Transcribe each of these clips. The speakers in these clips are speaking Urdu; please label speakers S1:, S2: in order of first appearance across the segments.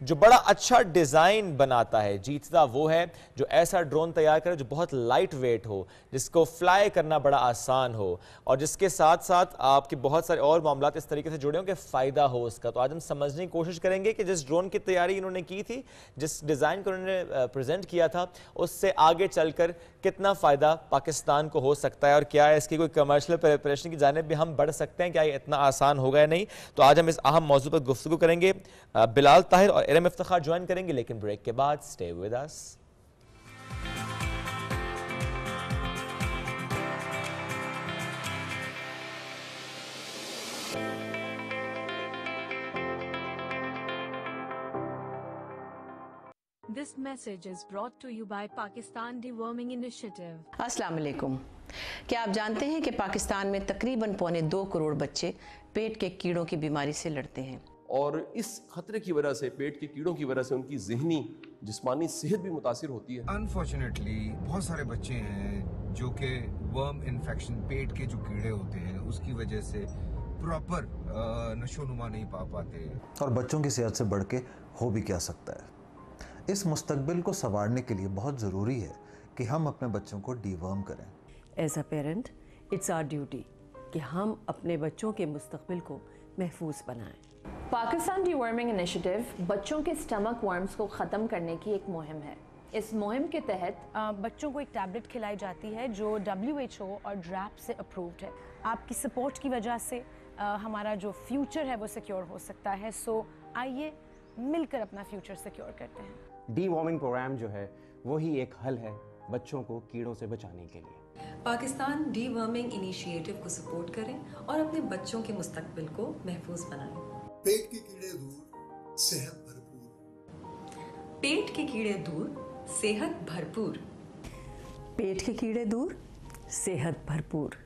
S1: جو بڑا اچھا ڈیزائن بناتا ہے جیتتا وہ ہے جو ایسا ڈرون تیار کرے جو بہت لائٹ ویٹ ہو, جس کو فلائی کرنا بڑا آسان ہو, اور جس کے ساتھ ساتھ آپ کے بہت سارے اور معاملات اس طریقے سے جڑے ہوں کہ فائدہ ہو اس کا. تو آج ہم سمجھنے کی کوشش کریں گے کہ جس ڈرون کی تیاری انہوں نے کی تھی, جس ڈیزائن کو انہوں نے پریزنٹ کیا تھا, اس سے آگے چل کر کتنا فائدہ پاکستان کو ہو سکتا ہے, اور کیا ہے اس کی کوئی کمرشل پریپریشن کی جانب بھی ہم بڑھ سکتے ہیں, کیا یہ اتنا آسان ہوگا یا نہیں. تو آج ہم اس اہم موضوع پر گفتگو کریں گے. بلال طاہر اور ارم افتخار جوائن کریں گے, لیکن بریک کے بعد stay with us.
S2: This message is brought to you by Pakistan Deworming Initiative.
S3: السلام علیکم. کیا آپ جانتے ہیں کہ پاکستان میں تقریباً 2.25 کروڑ بچے پیٹ کے کیڑوں کی بیماری سے لڑتے ہیں,
S4: اور اس خطرے کی وجہ سے, پیٹ کے کیڑوں کی وجہ سے ان کی ذہنی جسمانی صحت بھی متاثر ہوتی ہے.
S5: انفارچونیٹلی بہت سارے بچے ہیں جو کہ ورم انفیکشن, پیٹ کے جو کیڑے ہوتے ہیں اس کی وجہ سے پراپر نشو نما نہیں پا پاتے.
S6: اور بچوں کی صحت سے بڑھ کے ہو بھی کیا سکتا ہے. اس مستقبل کو سنوارنے کے لیے بہت ضروری ہے کہ ہم اپنے بچوں کو ڈی ورم کریں.
S7: As a parent it's our duty کہ ہم اپنے بچوں کے مستقبل کو محفوظ بنائیں.
S8: پاکستان ڈی ورمنگ انیشیٹو بچوں کے سٹمک ورمز کو ختم کرنے کی ایک مہم ہے. اس مہم کے تحت
S9: بچوں کو ایک ٹیبلٹ کھلائی جاتی ہے جو WHO اور ڈریپ سے اپرووڈ ہے. آپ کی سپورٹ کی وجہ سے ہمارا جو فیوچر ہے وہ سیکیور ہو سکتا ہے. سو آئیے مل کر اپنا فیوچر سیکیور کرتے ہیں.
S10: ڈی وارمنگ پروگرام جو ہے وہی ایک حل ہے بچوں کو کیڑوں سے بچانے کے لیے.
S11: پاکستان ڈی ورمنگ انیشیٹو کو سپورٹ کریں اور اپنے بچوں کے مستقبل کو محفوظ بنائیں.
S12: پیٹ کے کیڑے دور, صحت بھرپور.
S11: پیٹ کے کیڑے دور, صحت بھرپور.
S7: پیٹ کے کیڑے دور, صحت بھرپور.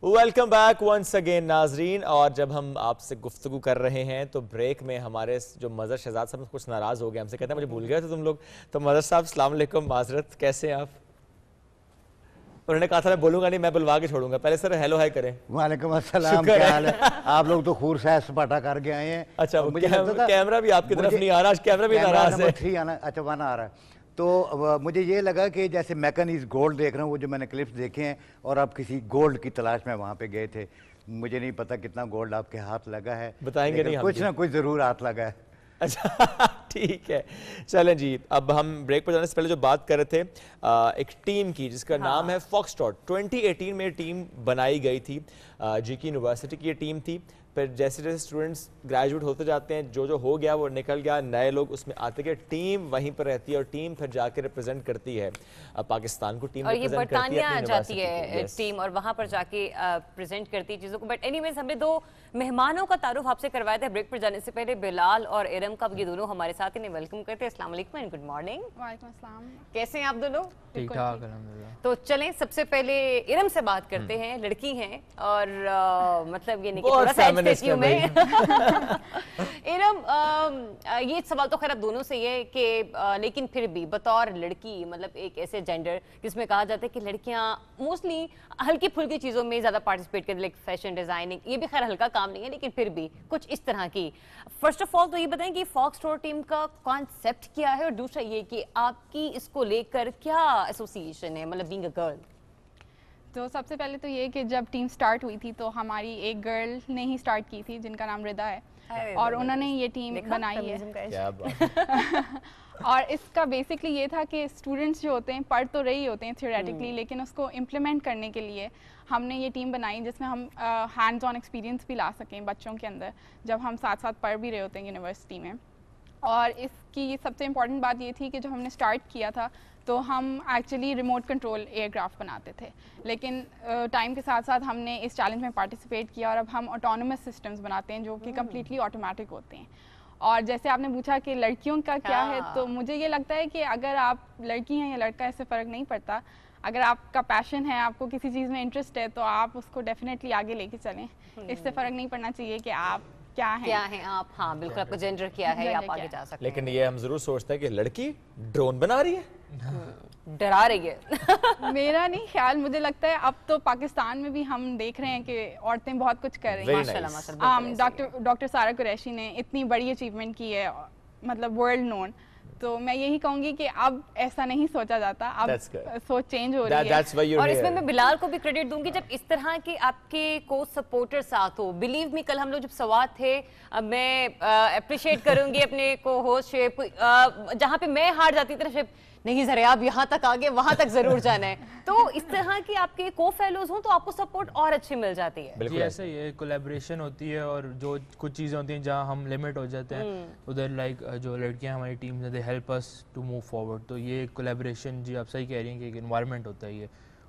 S1: ویلکم بیک ونس اگین ناظرین. اور جب ہم آپ سے گفتگو کر رہے ہیں تو بریک میں ہمارے جو مظہر شہزاد صاحب کچھ ناراض ہو گئے, ہم سے کہتے ہیں مجھے بھول گئے تھے تم لوگ. تو مظہر صاحب السلام علیکم, معذرت, کیسے ہیں آپ؟ انہوں نے کہا تھا میں بولوں گا نہیں, میں بلوا کے چھوڑوں گا. پہلے سر ہیلو ہائی کریں.
S13: وعلیکم السلام, کیا حال ہے؟ آپ لوگ تو خور سیر سپاٹا کر کے آئے ہیں.
S1: اچھا, کیمرہ بھی آپ کی طرف نہیں آ رہا, آج کیمرہ بھی ناراض ہے.
S13: 3 آنا, اچھا 1 آ رہا ہے. تو مجھے یہ لگا کہ جیسے میکن از گولڈ دیکھ رہا ہوں, وہ جو میں نے کلپس دیکھے ہیں, اور آپ کسی گولڈ کی تلاش میں وہاں پہ گئے تھے. مجھے نہیں پتا کتنا گولڈ آپ کے ہاتھ لگا ہے,
S1: بتائیں گے نہیں,
S13: کچھ نہ کچھ ضرور ہاتھ لگا ہے.
S1: اچھا ٹھیک ہے, چلیں جی. اب ہم بریک پر جانے سے پہلے جو بات کر رہے تھے ایک ٹیم کی جس کا نام ہے فاکس ٹراٹ. 2018 میں ٹیم بنائی گئی تھی, جی کی یونیورسٹی کی یہ ٹیم تھی. پھر جیسے جیسے اسٹوڈنٹس گریجویٹ ہوتے جاتے ہیں جو ہو گیا وہ نکل گیا, نئے لوگ اس میں آتے گئے, ٹیم وہیں پر رہتی ہے اور ٹیم پھر جا کے ریپرزینٹ کرتی ہے پاکستان کو, ٹیم ریپرزینٹ کرتی ہے
S14: برطانیہ جاتی ہے ٹیم اور وہاں پر جا کے پریزنٹ کرتی ہے چیزوں کو. بٹ اینی ویز ہم نے دو مہمانوں کا تعارف آپ سے کروایا تھا بریک پر جانے سے پہلے, بلال اور ارم کا. یہ دونوں ہمارے ساتھ انہیں ویلکم کرتے ہیں. السلام علیکم اینڈ گڈ مارننگ.
S15: وعلیکم السلام.
S14: کیسے ہیں آپ دونوں؟
S16: ٹھیک ٹھاک الحمدللہ.
S14: تو چلیں سب سے پہلے ارم سے بات کرتے ہیں, لڑکی ہیں اور مطلب یہ نہیں کہ تھوڑا سا ایجوکیٹیو میں. ارم, یہ سوال تو خیر دونوں سے یہ ہے کہ لیکن پھر بھی بطور لڑکی مطلب ایک ایسے جینڈر جس میں کہا جاتا ہے کہ لڑکیاں موسٹلی ہلکی پھلکی چیزوں میں زیادہ پارٹیسپیٹ کرتی ہیں, لائک فیشن ڈیزائننگ, یہ بھی خیر ہلکا کام نہیں ہے لیکن پھر بھی کچھ اس طرح کی. فرسٹ آف آل تو یہ بتائیں کہ فاکس ٹور ٹیم کا کانسیپٹ کیا ہے, اور دوسرا یہ کہ آپ کی اس کو لے کر کیا ایسوسیشن ہے, مطلب بینگ اے گرل.
S15: تو سب سے پہلے تو یہ کہ جب ٹیم سٹارٹ ہوئی تھی تو ہماری ایک گرل نے ہی سٹارٹ کی تھی جن کا نام ردا ہے, اور انہوں نے یہ ٹیم بنائی ہے. اور اس کا بیسکلی یہ تھا کہ اسٹوڈنٹس جو ہوتے ہیں پڑھ تو رہی ہوتے ہیں تھیوریٹکلی, لیکن اس کو امپلیمنٹ کرنے کے لیے ہم نے یہ ٹیم بنائی جس میں ہم ہینڈز آن ایکسپیرینس بھی لا سکیں بچوں کے اندر جب ہم ساتھ ساتھ پڑھ بھی رہے ہوتے ہیں یونیورسٹی میں. اور اس کی سب سے امپورٹنٹ بات یہ تھی کہ جب ہم نے سٹارٹ کیا تھا تو ہم actually remote control aircraft بناتے تھے, لیکن ٹائم کے ساتھ ساتھ ہم نے اس چیلنج میں پارٹیسپیٹ کیا اور اب ہم آٹونومس سسٹمز بناتے ہیں جو کہ کمپلیٹلی آٹومیٹک ہوتے ہیں. اور جیسے آپ نے پوچھا کہ لڑکیوں کا کیا ہے, تو مجھے یہ لگتا ہے کہ اگر آپ لڑکی ہیں یا لڑکا اس سے فرق نہیں پڑتا. اگر آپ کا پیشن ہے, آپ کو کسی چیز میں انٹرسٹ ہے, تو آپ اس کو ڈیفینیٹلی آگے لے کے چلیں. اس سے فرق نہیں پڑنا چاہیے کہ آپ کیا ہیں آپ. ہاں بالکل, آپ کا جینڈر کیا ہے آپ آگے جا سکتے ہیں.
S1: لیکن یہ ہم ضرور سوچتے ہیں کہ لڑکی ڈرون بنا رہی ہے,
S14: ڈرا رہی ہے.
S15: میرا نہیں خیال, مجھے لگتا ہے اب تو پاکستان میں بھی ہم دیکھ رہے ہیں کہ عورتیں بہت کچھ کر رہی ہیں. ڈاکٹر سارہ قریشی نے اتنی بڑی اچیومنٹ کی ہے, مطلب ورلڈ نون. تو میں یہی کہوں گی کہ اب ایسا نہیں سوچا جاتا, اب سوچ چینج ہو رہی ہے.
S14: اور اس میں بلال کو بھی کریڈٹ دوں گی, جب اس طرح کے آپ کے کو سپورٹر ساتھ ہو. بلیو می, کل ہم لوگ جب سوات تھے, میں اپریشیٹ کروں گی اپنے کو ہوسٹ شیپ, جہاں پہ میں ہار جاتی تھی نہیں ذرا آپ یہاں تک آگے وہاں تک ضرور جانا ہے. تو اس طرح کی آپ کے کو فیلوز ہوں تو آپ کو سپورٹ اور اچھی مل جاتی ہے.
S16: جی ایسا ہی ہے, کولیبریشن ہوتی ہے, اور جو کچھ چیزیں ہوتی ہیں جہاں ہم لمٹ ہو جاتے ہیں ادھر لائک جو لڑکیاں ہماری ٹیم سے they help us to move forward. تو یہ کولیبریشن, جی آپ صحیح کہہ رہی ہیں کہ ایک انوائرمنٹ ہوتا ہے یہ,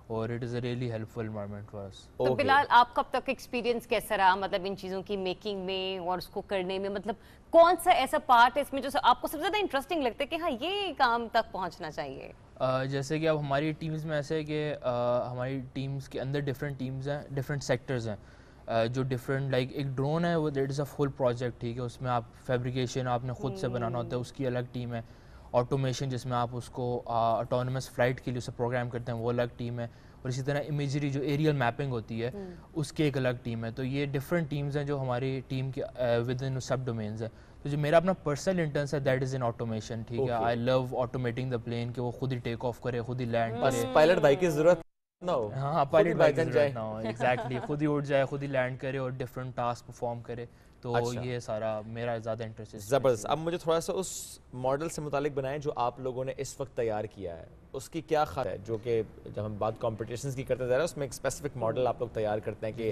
S16: اور it is a really helpful environment for us.
S14: تو بلال آپ کا اب تک ایکسپیرینس کیسا رہا, مطلب ان چیزوں کی میکنگ میں اور اس کو کرنے میں, مطلب کون سا ایسا پارٹ ہے اس میں جو آپ کو سب سے زیادہ انٹرسٹنگ لگتا ہے کہ ہاں یہ کام تک پہنچنا چاہیے؟
S16: جیسے کہ اب ہماری ٹیمز میں ایسے ہے کہ ہماری ٹیمز کے اندر ڈفرینٹ ٹیمز ہیں, ڈفرینٹ سیکٹرز ہیں جو ڈفرینٹ, لائک ایک ڈرون ہے وہ that is a full project, ٹھیک ہے, اس میں آپ فیبریکیشن آپ نے خود سے بنانا ہوتا ہے, اس کی الگ ٹیم ہے. آٹومیشن جس میں آپ اس کو آٹونومس فلائٹ کے لیے اسے پروگرام کرتے ہیں وہ الگ ٹیم ہے, اور اسی طرح امیجری جو ایریل میپنگ ہوتی ہے اس کی ایک الگ ٹیم ہے. تو یہ ڈفرینٹ ٹیمز ہیں جو ہماری ٹیم کے ود ان سب ڈومینز ہیں. تو جو میرا اپنا پرسنل انٹرسٹ ہے دیٹ از ان آٹومیشن, ٹھیک ہے. آئی لو آٹومیٹنگ دا پلین, کہ وہ خود ہی ٹیک آف کرے, خود ہی لینڈ کرے.
S1: بس پائلٹ بھائی کی ضرورت نہ ہو.
S16: ہاں پائلٹ بھائی کی ضرورت نہ ہو, ایگزیکٹلی, خود ہی اٹھ جائے, خود ہی لینڈ کرے اور ڈفرینٹ ٹاسک پرفارم کرے. تو یہ سارا میرا زیادہ انٹرسٹ ہے.
S1: زبردست. اب مجھے تھوڑا سا اس ماڈل سے متعلق بنائیں جو آپ لوگوں نے اس وقت تیار کیا ہے, اس کی کیا خاص ہے, جو کہ جب ہم بات کمپٹیشنز کی کرتے ہیں اس میں ایک اسپیسیفک ماڈل آپ لوگ تیار کرتے ہیں کہ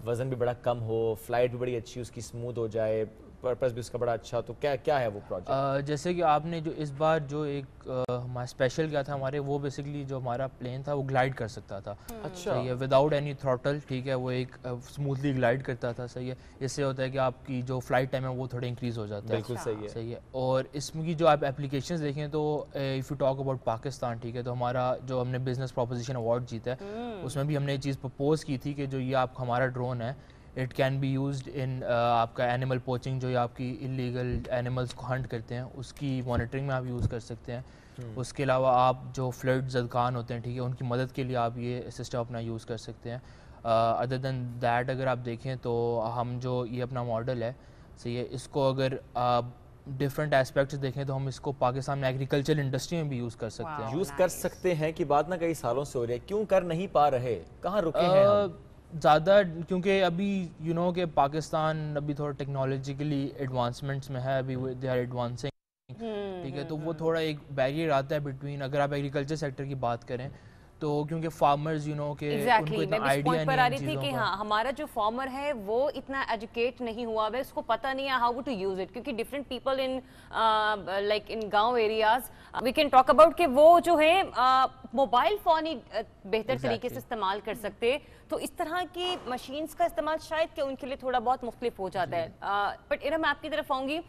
S1: وزن بھی بڑا کم ہو, فلائٹ بھی بڑی اچھی اس کی اسموتھ ہو جائے, پرپس بھی اس کا بڑا اچھا. تو کیا ہے وہ پروجیکٹ؟
S16: جیسے کہ آپ نے جو اس بار جو ایک ہمارا اسپیشل کیا تھا ہمارے, وہ بیسکلی جو ہمارا پلین تھا وہ گلائڈ کر سکتا تھا.
S1: اچھا,
S16: یہ وداؤٹ اینی تھروٹل, ٹھیک ہے, وہ ایک اسموتھلی گلائڈ کرتا تھا. صحیح ہے. اس سے ہوتا ہے کہ آپ کی جو فلائٹ ٹائم ہے وہ تھوڑا انکریز ہو جاتا ہے.
S1: بالکل صحیح ہے.
S16: صحیح ہے. اور اس میں کی جو آپ اپلیکیشنز دیکھیں تو if you talk about Pakistan, ٹھیک ہے, تو ہمارا جو ہم نے بزنس پروپوزیشن ایوارڈ جیتا ہے اس میں بھی ہم نے یہ چیز پرپوز کی تھی کہ جو یہ آپ ہمارا ڈرون ہے it can be used in آپ کا اینیمل پوچنگ, جو آپ کی انلیگل اینیملس کو ہنٹ کرتے ہیں اس کی مانیٹرنگ میں آپ یوز کر سکتے ہیں. اس کے علاوہ آپ جو فلڈ زدگان ہوتے ہیں, ٹھیک ہے, ان کی مدد کے لیے آپ یہ سسٹم اپنا یوز کر سکتے ہیں. ادر دین دیٹ اگر آپ دیکھیں تو ہم جو یہ اپنا ماڈل ہے, صحیح ہے, اس کو اگر آپ ڈفرینٹ ایسپیکٹس دیکھیں تو ہم اس کو پاکستان میں ایگریکلچر انڈسٹری میں بھی یوز کر سکتے ہیں.
S1: یوز کر سکتے ہیں کی بات نہ کئی سالوں سے ہو رہی ہے, کیوں کر نہیں پا رہے, کہاں رکے ہیں ہم؟
S16: زیادہ کیونکہ ابھی یو نو کہ پاکستان ابھی تھوڑا ٹیکنالوجیکلی ایڈوانسمنٹس میں ہے, ابھی دے آر ایڈوانسنگ, ٹھیک ہے, تو وہ تھوڑا ایک بیریئر آتا ہے بٹوین. اگر آپ ایگریکلچر سیکٹر کی بات کریں تو کیونکہ فارمرز یو نو کہ ان کو اتنا آئیڈیا نہیں ہے چیزوں
S14: کہ ہاں ہمارا جو فارمر ہے وہ اتنا ایجوکیٹ نہیں ہوا ہے, اس کو پتہ نہیں ہے ہاؤ ٹو یوز اٹ, کیونکہ different people in like in گاؤں areas we can talk about کہ وہ جو ہے موبائل فون ہی بہتر طریقے سے استعمال کر سکتے, تو اس طرح کی مشینز کا استعمال شاید کہ ان کے لیے تھوڑا بہت مختلف ہو جاتا ہے. بٹ ارم میں آپ کی طرف آؤں گی,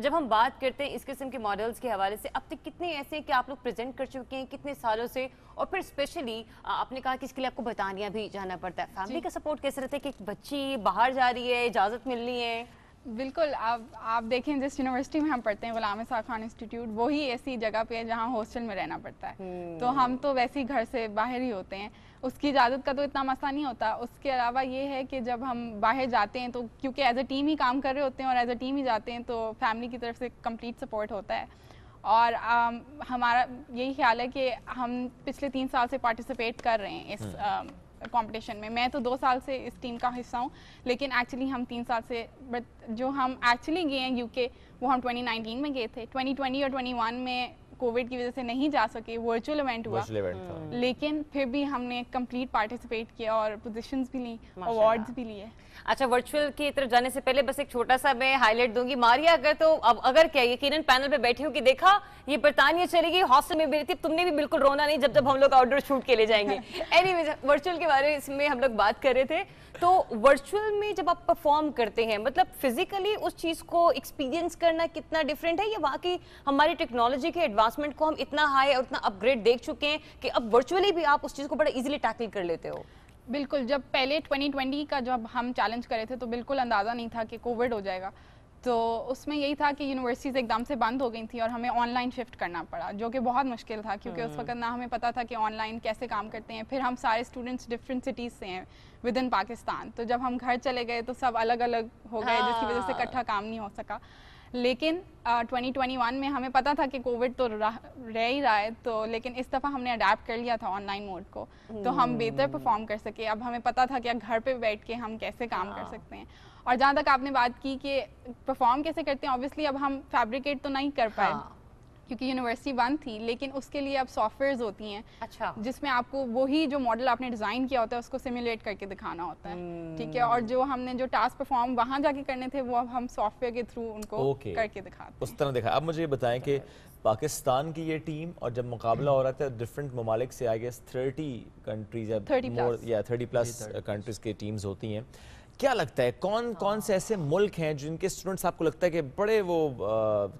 S14: جب ہم بات کرتے ہیں اس قسم کے ماڈلز کے حوالے سے, اب تک کتنے ایسے ہیں کہ آپ لوگ پریزنٹ کر چکے ہیں کتنے سالوں سے, اور پھر اسپیشلی آپ نے کہا کہ اس کے لیے آپ کو برطانیہ بھی جانا پڑتا ہے, فیملی کا سپورٹ کیسے رہتا ہے کہ ایک بچی باہر جا رہی ہے, اجازت ملنی ہے؟
S15: بالکل, آپ دیکھیں جس یونیورسٹی میں ہم پڑھتے ہیں غلام اسحاق خان انسٹیٹیوٹ, وہی ایسی جگہ پہ ہے جہاں ہاسٹل میں رہنا پڑتا ہے, تو ہم تو ویسے ہی گھر سے باہر ہی ہوتے ہیں, اس کی اجازت کا تو اتنا مسئلہ نہیں ہوتا. اس کے علاوہ یہ ہے کہ جب ہم باہر جاتے ہیں تو کیونکہ ایز اے ٹیم ہی کام کر رہے ہوتے ہیں اور ایز اے ٹیم ہی جاتے ہیں, تو فیملی کی طرف سے کمپلیٹ سپورٹ ہوتا ہے. اور ہمارا یہی خیال ہے کہ ہم پچھلے 3 سال سے پارٹیسپیٹ کر رہے ہیں اس کمپٹیشن میں. میں تو 2 سال سے اس ٹیم کا حصہ ہوں, لیکن ایکچولی ہم 3 سال سے, بٹ جو ہم ایکچولی گئے ہیں UK وہ ہم 2019 میں گئے تھے. 2020 اور 2021 میں کووڈ کی وجہ سے نہیں جا سکے, ورچوئل ایونٹ ہوا, لیکن پھر بھی ہم نے کمپلیٹ پارٹیسپیٹ کیا اور پوزیشنز بھی لیں, ایوارڈز بھی لیے.
S14: اچھا, ورچوئل کی طرف جانے سے پہلے بس ایک چھوٹا سا میں ہائی لائٹ دوں گی. ماریا اگر تو اگر کیا یقیناً پینل پہ بیٹھی ہو کہ دیکھا یہ برطانیہ چلی گئی, ہاسٹل میں بھی رہتی, تم نے بھی بالکل رونا نہیں جب ہم لوگ آؤٹ ڈور شوٹ کے لے جائیں گے. اینی ویز ورچوئل کے بارے میں ہم لوگ بات کر رہے تھے, تو ورچوئل میں جب آپ پرفارم کرتے ہیں مطلب فزیکلی اس چیز کو ایکسپیرینس کرنا کتنا ڈفرینٹ ہے, یا واقعی ہماری ٹیکنالوجی کے ایڈوانسمنٹ کو ہم اتنا ہائی اور اتنا اپ گریڈ دیکھ چکے ہیں کہ اب ورچوئلی بھی آپ اس چیز کو بڑا ایزیلی ٹیکل کر لیتے ہو؟
S15: بالکل, جب پہلے 2020 کا جب ہم چیلنج کرے تھے تو بالکل اندازہ نہیں تھا کہ کووڈ ہو جائے گا, تو اس میں یہی تھا کہ یونیورسٹیز ایک دم سے بند ہو گئی تھیں اور ہمیں آن لائن شفٹ کرنا پڑا, جو کہ بہت مشکل تھا کیونکہ اس وقت نہ ہمیں پتہ تھا کہ آن لائن کیسے کام کرتے ہیں. پھر ہم سارے اسٹوڈنٹس ڈفرینٹ سٹیز سے ہیں ود ان پاکستان, تو جب ہم گھر چلے گئے تو سب الگ الگ ہو گئے, جس کی وجہ سے اکٹھا کام نہیں ہو سکا. لیکن 2021 میں ہمیں پتا تھا کہ کووڈ تو رہ ہی رہا ہے, تو لیکن اس دفعہ ہم نے اڈیپٹ کر لیا تھا آن لائن موڈ کو, تو ہم بہتر پرفارم کر سکے. اب ہمیں پتا تھا کہ گھر پہ بیٹھ کے ہم کیسے کام کر سکتے ہیں. اور جہاں تک آپ نے بات کی کہ پرفارم کیسے کرتے ہیں, اوبیسلی اب ہم فیبریکیٹ تو نہیں کر پائے کیونکہ یونیورسٹی بند تھی, لیکن اس کے لیے اب سافٹ ویئرز ہوتی ہیں جس میں آپ کو وہی جو ماڈل آپ نے ڈیزائن کیا ہوتا ہے اس کو سیمولیٹ کر کے دکھانا ہوتا ہے, ٹھیک ہے. اور جو ہم نے جو ٹاسک پرفارم وہاں جا کے کرنے تھے وہ اب ہم سافٹ ویئر کے تھرو ان کو کر کے دکھاتے ہیں.
S1: اس طرح دکھا. اب مجھے یہ بتائیں کہ پاکستان کی یہ ٹیم اور جب مقابلہ ہو رہا تھا ڈفرینٹ ممالک سے, آئی گیس 30 کنٹریز یا 30+ کنٹریز کی ٹیمز ہوتی ہیں, کیا لگتا ہے کون سے ایسے ملک ہیں جن کے اسٹوڈنٹس آپ کو لگتا ہے کہ بڑے وہ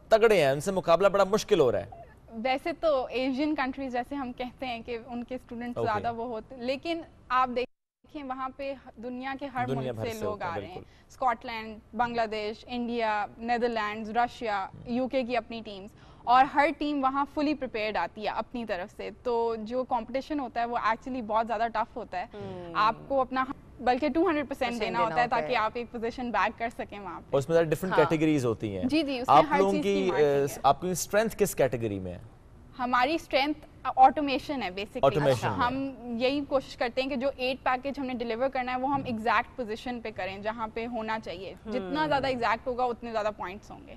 S1: تگڑے ہیں, ان سے مقابلہ بڑا مشکل ہو رہا ہے؟
S15: ویسے تو ایشین کنٹریز جیسے ہم کہتے ہیں کہ ان کے اسٹوڈنٹس زیادہ وہ ہوتے, لیکن آپ دیکھیں وہاں پہ دنیا کے ہر ملک سے لوگ آ رہے ہیں, اسکاٹ لینڈ, بنگلہ دیش, انڈیا, نیدرلینڈز, رشیا, UK کی اپنی ٹیمز, اور ہر ٹیم وہاں فلی پریپیئرڈ آتی ہے اپنی طرف سے. تو جو کمپٹیشن ہوتا ہے وہ ایکچولی بہت زیادہ ٹف ہوتا ہے, آپ کو اپنا بلکہ 200% دینا ہوتا ہے تاکہ آپ ایک پوزیشن بیک کر سکیں وہاں پہ.
S1: اس میں ڈفرینٹ کیٹیگریز ہوتی ہیں.
S15: جی جی, اس میں ہر چیز کی مارکیٹ ہے.
S1: آپ کی اسٹرینتھ کس کیٹیگری میں ہے؟
S15: ہماری اسٹرینتھ آٹومیشن ہے بیسکلی. ہم یہی کوشش کرتے ہیں کہ جو 8 پیکج ہم نے ڈیلیور کرنا ہے وہ ہم ایگزیکٹ پوزیشن پہ کریں جہاں پہ ہونا چاہیے. جتنا زیادہ ایگزیکٹ ہوگا اتنے زیادہ پوائنٹس ہوں گے.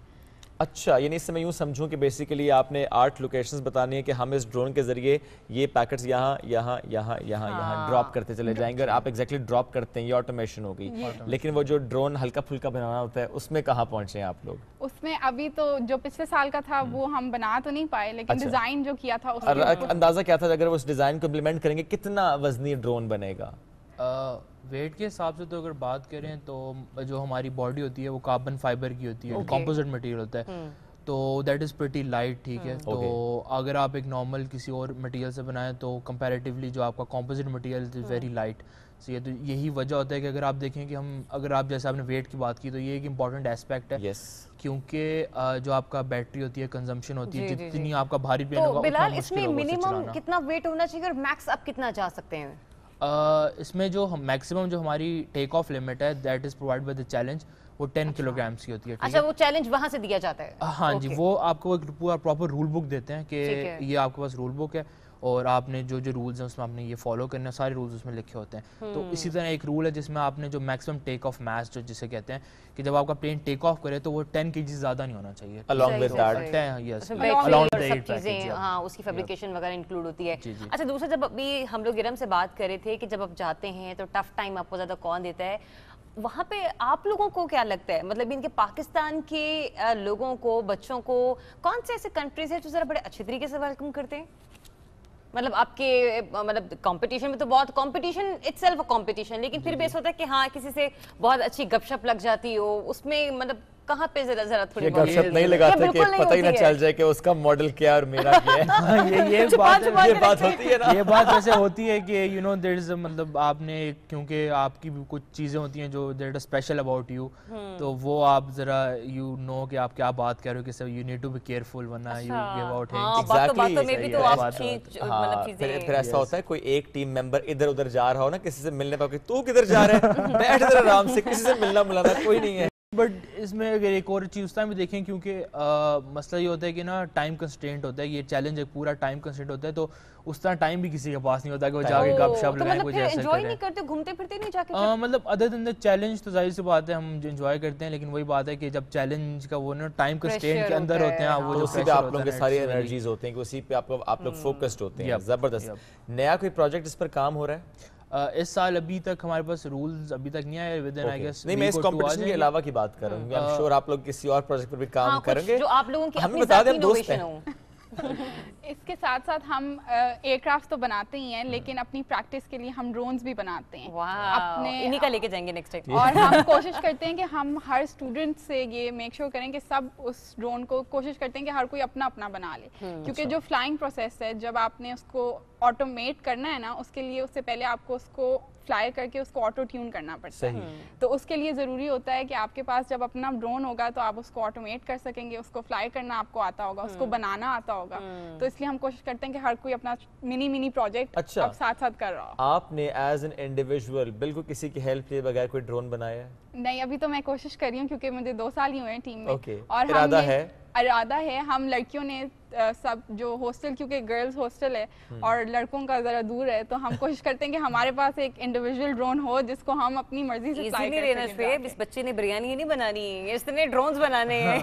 S1: اچھا, یعنی اس سے میں یوں سمجھوں کہ بیسیکلی آپ نے 8 لوکیشنز بتانی ہے کہ ہم اس ڈرون کے ذریعے یہ پیکٹس یہاں یہاں یہاں یہاں یہاں ڈراپ کرتے چلے جائیں گے, اور آپ ایگزیکٹلی ڈراپ کرتے ہیں, یہ آٹومیشن ہوگی. لیکن وہ جو ڈرون ہلکا پھلکا بنانا ہوتا ہے اس میں کہاں پہنچے ہیں آپ لوگ؟
S15: اس میں ابھی تو جو پچھلے سال کا تھا وہ ہم بنا تو نہیں پائے, لیکن ڈیزائن جو کیا تھا اس
S1: کا اندازہ کیا تھا اگر وہ اس ڈیزائن کو امپلیمنٹ کریں گے کتنا وزنی ڈرون بنے گا؟
S16: ویٹ کے حساب سے تو اگر بات کریں تو جو ہماری باڈی ہوتی ہے وہ کاربن فائبر کی ہوتی ہے, کمپوزٹ مٹیریل ہوتا ہے, تو دیٹ از پریٹی لائٹ, ٹھیک ہے. تو اگر آپ ایک نارمل کسی اور مٹیریل سے بنائیں تو کمپیریٹیولی جو آپ کا composite material is very light. تو یہی وجہ ہوتا ہے کہ اگر آپ دیکھیں کہ اگر آپ جیسے آپ نے ویٹ کی بات کی تو یہ ایک امپورٹنٹ ایسپیکٹ ہے, کیونکہ جو آپ کا بیٹری ہوتی ہے, کنزمپشن ہوتی ہے, جتنی آپ کا بھاری پلین ہوگا اتنا مشکل ہوگا اسے چلانا.
S14: کتنا ویٹ ہونا چاہیے اور میکس آپ کتنا جا سکتے ہیں؟
S16: اس میں جو میکسیمم جو ہماری ٹیک آف لمٹ ہے that is provide by the challenge, وہ 10 کلو گرامس کی ہوتی ہے.
S14: اچھا, وہ چیلنج وہاں سے دیا جاتا ہے؟
S16: ہاں جی, وہ آپ کو ایک پورا پراپر رول بک دیتے ہیں کہ یہ آپ کے پاس رول بک ہے, اور آپ نے جو رولز ہیں اس میں آپ نے یہ فالو کرنے ہیں, سارے رولز اس میں لکھے ہوتے ہیں. تو اسی طرح ایک رول ہے جس میں آپ نے جو میکسیمم ٹیک آف میس جو جسے کہتے ہیں کہ جب آپ کا پلین ٹیک آف کرے تو وہ 10 kg زیادہ نہیں ہونا چاہیے.
S1: along with that
S16: yes
S14: along with the چیزیں ہاں اس کی فیبریکیشن وغیرہ انکلوڈ ہوتی ہے. اچھا دوسرا جب ابھی ہم لوگ ارم سے بات کر رہے تھے کہ جب آپ جاتے ہیں تو ٹف ٹائم آپ کو زیادہ کون دیتا ہے, وہاں پہ آپ لوگوں کو کیا لگتا ہے, مطلب ان کے پاکستان کے لوگوں کو, بچوں کو کون سے ایسے کنٹریز ہیں جو ذرا بڑے اچھے طریقے سے ویلکم کرتے ہیں؟ مطلب آپ کے مطلب کمپٹیشن میں تو بہت کمپٹیشن اٹ سیلف کمپٹیشن, لیکن پھر بھی ایسا ہوتا ہے کہ ہاں کسی سے بہت اچھی گپ شپ لگ جاتی ہو, اس میں مطلب کہاں پہ ذرا تھوڑی
S1: گپ شپ نہیں لگاتے کہ پتہ ہی نہ چل جائے کہ اس کا ماڈل کیا اور میرا کیا ہے.
S16: یہ بات ہوتی ہے نا, یہ بات ایسے ہوتی ہے کہ یو نو دیر از مطلب آپ نے کیونکہ آپ کی بھی کچھ چیزیں ہوتی ہیں جو دیٹ اسپیشل اباؤٹ یو, تو وہ آپ ذرا یو نو کہ آپ کیا بات کر رہے ہو, کہ سب you need to be careful ورنہ یو گیو آؤٹ ہینڈ.
S1: پھر ایسا ہوتا ہے کوئی ایک ٹیم ممبر ادھر ادھر جا رہا ہو نا کسی سے ملنے پہ, تو کدھر جا رہا ہے, بیٹھ ادھر آرام سے, کسی سے ملنا ملانا کوئی نہیں ہے.
S16: بٹ اس میں اگر ایک اور چیز اس طرح بھی دیکھیں کیونکہ مسئلہ یہ ہوتا ہے کہ نا ٹائم کنسٹرینٹ ہوتا ہے, یہ چیلنج ایک پورا ٹائم کنسٹرینٹ ہوتا ہے, تو اس طرح ٹائم بھی کسی کے پاس نہیں ہوتا کہ وہ جا کے گپ شپ لگائیں, وہ جیسے
S14: انجوائے نہیں کرتے, گھومتے پھرتے نہیں جا کے,
S16: مطلب ادر دین دا چیلنج تو ظاہر سی بات ہے ہم انجوائے کرتے ہیں, لیکن وہی بات ہے کہ جب چیلنج کا وہ نا ٹائم کنسٹرینٹ کے اندر ہوتے ہیں, وہ جو
S1: اسی پہ آپ لوگوں کی ساری انرجیز ہوتی ہیں کہ اسی پہ آپ لوگ فوکسڈ ہوتے ہیں. زبردست. نیا کوئی پروجیکٹ اس پر کام ہو رہا ہے
S16: اس سال؟ ابھی تک ہمارے پاس رولز ابھی تک نہیں آئے, ود ان آئی گیس
S1: نہیں, میں اس کمپٹیشن کے علاوہ کی بات کر رہا ہوں. I'm sure آپ لوگ کسی اور پروجیکٹ پر بھی کام کریں گے
S14: جو آپ لوگوں کی اپنی ذاتی انوویشن ہو.
S15: اس کے ساتھ ساتھ ہم ایئر کرافٹ تو بناتے ہی ہیں, لیکن اپنی پریکٹس کے لیے ہم ڈرونز بھی بناتے ہیں.
S14: انہی کا لے کے جائیں گے نیکسٹ ٹائم.
S15: اور ہم کوشش کرتے ہیں کہ ہم ہر اسٹوڈنٹ سے یہ میک شیور کریں کہ سب اس ڈرون کو کوشش کرتے ہیں کہ ہر کوئی اپنا اپنا بنا لے, کیونکہ جو فلائنگ پروسیس ہے جب آپ نے اس کو آٹومیٹ کرنا ہے نا, اس کے لیے اس سے پہلے آپ کو اس کو فلائی کر کے اس کو آٹو ٹیون کرنا پڑتا ہے. تو اس کے لیے ضروری ہوتا ہے کہ آپ کے پاس جب اپنا ڈرون ہوگا تو آپ اس کو آٹومیٹ کر سکیں گے, اس کو فلائی کرنا آپ کو آتا ہوگا, اس کو بنانا آتا ہوگا. تو اس لیے ہم کوشش کرتے ہیں کہ ہر کوئی اپنا منی پروجیکٹ اب ساتھ ساتھ کر رہا ہو.
S1: آپ نے ایز این انڈیویجول بالکل کسی کی ہیلپ لیے بغیر کوئی ڈرون بنایا ہے؟
S15: نہیں, ابھی تو میں کوشش کر رہی ہوں کیونکہ مجھے 2 سال ہی ہوئے ہیں ٹیم میں.
S1: اور
S15: ارادہ ہے ہم لڑکیوں نے سب جو ہاسٹل, کیونکہ گرلز ہاسٹل ہے اور لڑکوں کا ذرا دور ہے, تو ہم کوشش کرتے ہیں کہ ہمارے پاس ایک انڈیویجول ڈرون ہو جس کو ہم اپنی مرضی سے فلائی کر سکیں.
S14: اس بچے نے بریانی نہیں بنانی, اس نے ڈرونز بنانے ہیں.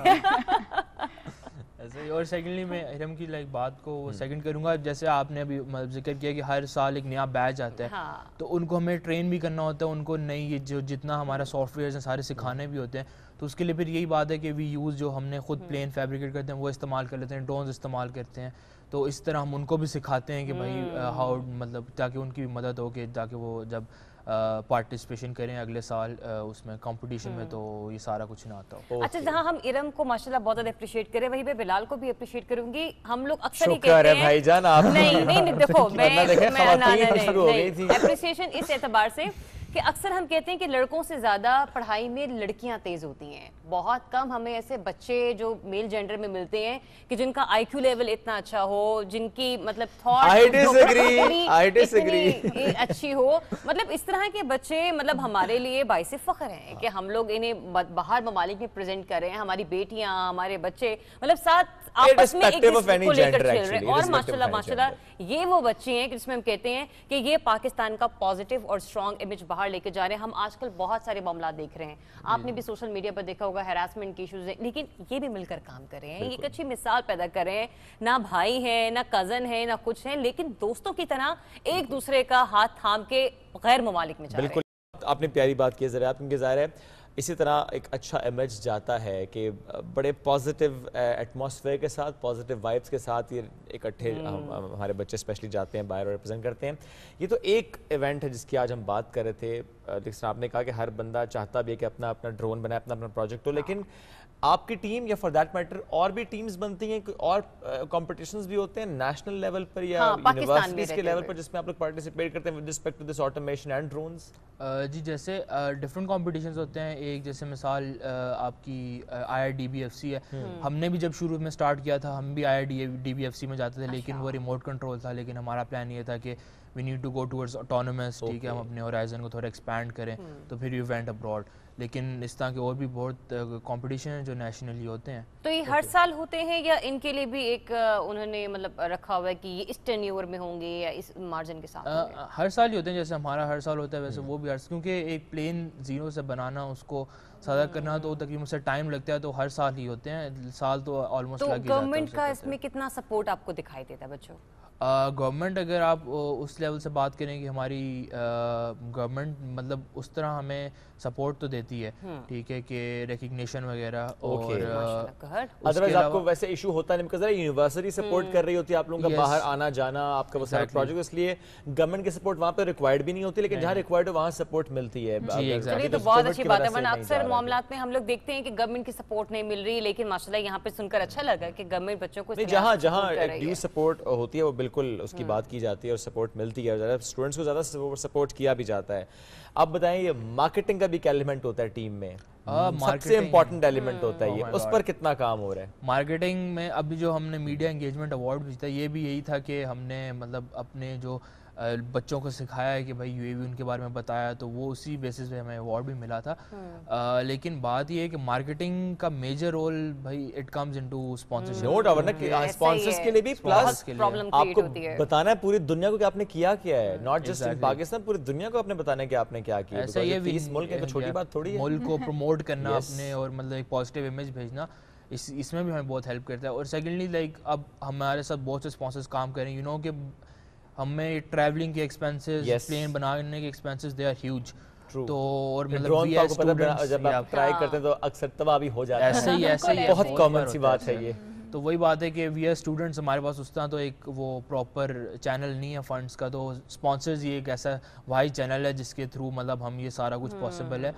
S16: اور سیکنڈلی میں ارم کی لائک بات کو سیکنڈ کروں گا, جیسے آپ نے ابھی ذکر کیا کہ ہر سال ایک نیا بیچ آتا ہے, تو ان کو ہمیں ٹرین بھی کرنا ہوتا ہے, ان کو نئی جو جتنا ہمارا سافٹ ویئرز ہیں سارے سکھانے بھی ہوتے ہیں. تو اس کے لیے پھر یہی بات ہے کہ وی یوز جو ہم نے خود پلین فیبریکیٹ کرتے ہیں وہ استعمال کر لیتے ہیں, ڈرونز استعمال کرتے ہیں. تو اس طرح ہم ان کو بھی سکھاتے ہیں کہ بھائی ہاؤ, مطلب تاکہ ان کی بھی مدد ہو کہ تاکہ وہ جب پارٹیسپیشن کریں اگلے سال اس میں کمپٹیشن میں تو یہ سارا کچھ نہ آتا ہو.
S14: اچھا, جہاں ہم ارم کو ماشاءاللہ بہت زیادہ اپریشیٹ کریں, وہی میں بلال کو بھی اپریشیٹ کروں گی. ہم لوگ اکثر ہی کہتے ہیں,
S1: بھائی جان آپ
S14: نہیں دیکھو میں اپریسیشن اس اعتبار سے کہ اکثر ہم کہتے ہیں کہ لڑکوں سے زیادہ پڑھائی میں لڑکیاں تیز ہوتی ہیں. بہت کم ہمیں ایسے بچے جو میل جینڈر میں ملتے ہیں کہ جن کا آئی کیو لیول اتنا اچھا ہو, جن کی مطلب تھاٹ اچھی ہو. مطلب اس طرح کے بچے مطلب ہمارے لیے باعث فخر ہیں کہ ہم لوگ انہیں باہر ممالک میں پریزنٹ کر رہے ہیں. ہماری بیٹیاں, ہمارے بچے مطلب ساتھ آپس میں ایک دوسرے کو لے کر چل رہے ہیں. اور ماشاءاللہ یہ وہ بچے ہیں جس میں ہم کہتے ہیں کہ یہ پاکستان کا پازیٹیو اور اسٹرانگ امیج باہر لے کے جا رہے ہیں. ہم آج کل بہت سارے معاملات دیکھ رہے ہیں, آپ نے بھی سوشل میڈیا پر دیکھا ہوگا, ہیراسمنٹ کے ایشوز ہیں, لیکن یہ بھی مل کر کام کر رہے ہیں. ایک اچھی مثال پیدا کر رہے ہیں, نہ بھائی ہیں, نہ کزن ہیں, نہ کچھ ہیں, لیکن دوستوں کی طرح ایک دوسرے کا ہاتھ تھام کے غیر ممالک میں جا رہے ہیں.
S1: بالکل آپ نے پیاری بات کی ذرا, کیونکہ ظاہر ہے اسی طرح ایک اچھا امیج جاتا ہے کہ بڑے پازیٹیو ایٹماسفیئر کے ساتھ, پازیٹیو وائبس کے ساتھ یہ اکٹھے ہمارے بچے اسپیشلی جاتے ہیں باہر اور ریپرزینٹ کرتے ہیں. یہ تو ایک ایونٹ ہے جس کی آج ہم بات کر رہے تھے. جس آپ نے کہا کہ ہر بندہ چاہتا بھی ہے کہ اپنا ڈرون بنائے, اپنا پروجیکٹ ہو, لیکن آپ کی ٹیم یا فار دیٹ میٹر اور بھی ٹیمز بنتی ہیں اور کمپٹیشنز بھی ہوتے ہیں نیشنل لیول پر یا یونیورسٹیز کے لیول پر جس میں آپ لوگ پارٹیسپیٹ کرتے ہیں with respect to this automation and drones?
S16: جی, جیسے ڈفرینٹ کمپٹیشنز ہوتے ہیں. ایک جیسے مثال آپ کی IRDBFC ہے, ہم نے بھی جب شروع میں سٹارٹ کیا تھا ہم بھی IRDBFC میں جاتے تھے, لیکن وہ ریموٹ کنٹرول تھا. لیکن ہمارا پلان یہ تھا کہ we need to go towards autonomous, ٹھیک ہے, ہم اپنے horizon کو تھوڑا expand کریں, تو پھر you went abroad. لیکن اس طرح کے اور بھی بہت کمپٹیشن ہیں جو نیشنلی ہوتے ہیں.
S14: تو یہ ہر سال ہوتے ہیں یا ان کے لیے بھی ایک انہوں نے مطلب رکھا ہوا ہے کہ یہ اس ٹینیور میں ہوں گے یا اس مارجن کے ساتھ؟
S16: ہر سال ہی ہوتے ہیں, جیسے ہمارا ہر سال ہوتا ہے ویسے وہ بھی ہر, کیونکہ ایک پلین زیرو سے بنانا, اس کو سادہ کرنا تو تقریباً سے ٹائم لگتا ہے, تو ہر سال ہی ہوتے ہیں, سال تو آلموسٹ لگ ہی جاتا ہے.
S14: تو گورنمنٹ کا اس میں کتنا سپورٹ آپ کو دکھائی دیتا ہے بچوں؟
S16: گورنمنٹ اگر آپ اس لیول سے بات کریں کہ ہماری گورنمنٹ مطلب اس طرح ہمیں سپورٹ تو دیتی ہے, ٹھیک ہے, کہ ریکگنیشن وغیرہ, اور
S1: ادروائز آپ کو ویسے ایشو ہوتا نہیں, بیکاز یونیورسٹی سپورٹ کر رہی ہوتی ہے آپ لوگوں کا باہر آنا جانا, آپ کا وہ سارا پروجیکٹ, اس لیے گورنمنٹ کی سپورٹ وہاں پہ ریکوائرڈ بھی نہیں ہوتی, لیکن جہاں ریکوائرڈ ہے وہاں سپورٹ ملتی ہے.
S14: چلیے تو بہت اچھی بات ہے, ورنہ اکثر معاملات میں ہم لوگ دیکھتے ہیں کہ گورنمنٹ کی سپورٹ نہیں مل رہی, لیکن ماشاءاللہ یہاں پہ سن کر اچھا لگا کہ گورنمنٹ بچوں کو
S1: جہاں جہاں ڈیو سپورٹ ہوتی ہے وہ بالکل اس کی بات کی جاتی ہے اور سپورٹ ملتی ہے, اور اسٹوڈنٹس کو زیادہ سپورٹ کیا بھی جاتا ہے. آپ بتائیں یہ مارکیٹنگ کا بھی ایک ایلیمنٹ ہوتا ہے ٹیم میں, سب سے امپورٹنٹ ایلیمنٹ ہوتا ہے یہ, اس پر کتنا کام ہو رہا ہے؟
S16: مارکیٹنگ میں ابھی جو ہم نے میڈیا انگیجمنٹ ایوارڈ جیتا یہ بھی یہی تھا کہ ہم نے مطلب اپنے جو بچوں کو سکھایا ہے کہ بھائی یو اے وی ان کے بارے میں بتایا, تو وہ اسی بیسس پہ ہمیں ایوارڈ بھی ملا تھا. لیکن بات یہ ہے کہ مارکیٹنگ کا میجر رول بھائی it comes into sponsorship.
S1: No doubt نا کہ اسپانسرز کے لیے بھی پلس آپ کو بتانا ہے پوری دنیا کو کہ آپ نے کیا کیا ہے, ناٹ جسٹ ان پاکستان, پوری دنیا کو آپ نے بتانا ہے کہ آپ نے کیا کیا.
S16: ایسا یہ بھی
S1: ملک ہے تو چھوٹی بات تھوڑی ہے,
S16: ملک کو پروموٹ کرنا اپنے اور مطلب ایک پازیٹیو امیج بھیجنا, اس میں بھی ہمیں بہت ہیلپ کرتا ہے. اور سیکنڈلی لائک اب ہمارے ساتھ بہت سے اسپانسرز کام کریں, یو نو کہ ہمیں ٹریولنگ کے ایکسپینسز, پلین بنانے کے ایکسپینسز دے آر ہیوج. تو اور مطلب
S1: جب آپ ٹرائی کرتے ہیں تو اکثر تباہ بھی ہو جاتا ہے,
S16: ایسے ہی
S1: بہت کامن سی بات ہے یہ.
S16: تو وہی بات ہے کہ وی آر اسٹوڈنٹس, ہمارے پاس اس طرح تو ایک وہ پراپر چینل نہیں ہے فنڈس کا, تو اسپانسرز یہ ایک ایسا واحد چینل ہے جس کے تھرو مطلب ہم یہ سارا کچھ پاسبل ہے.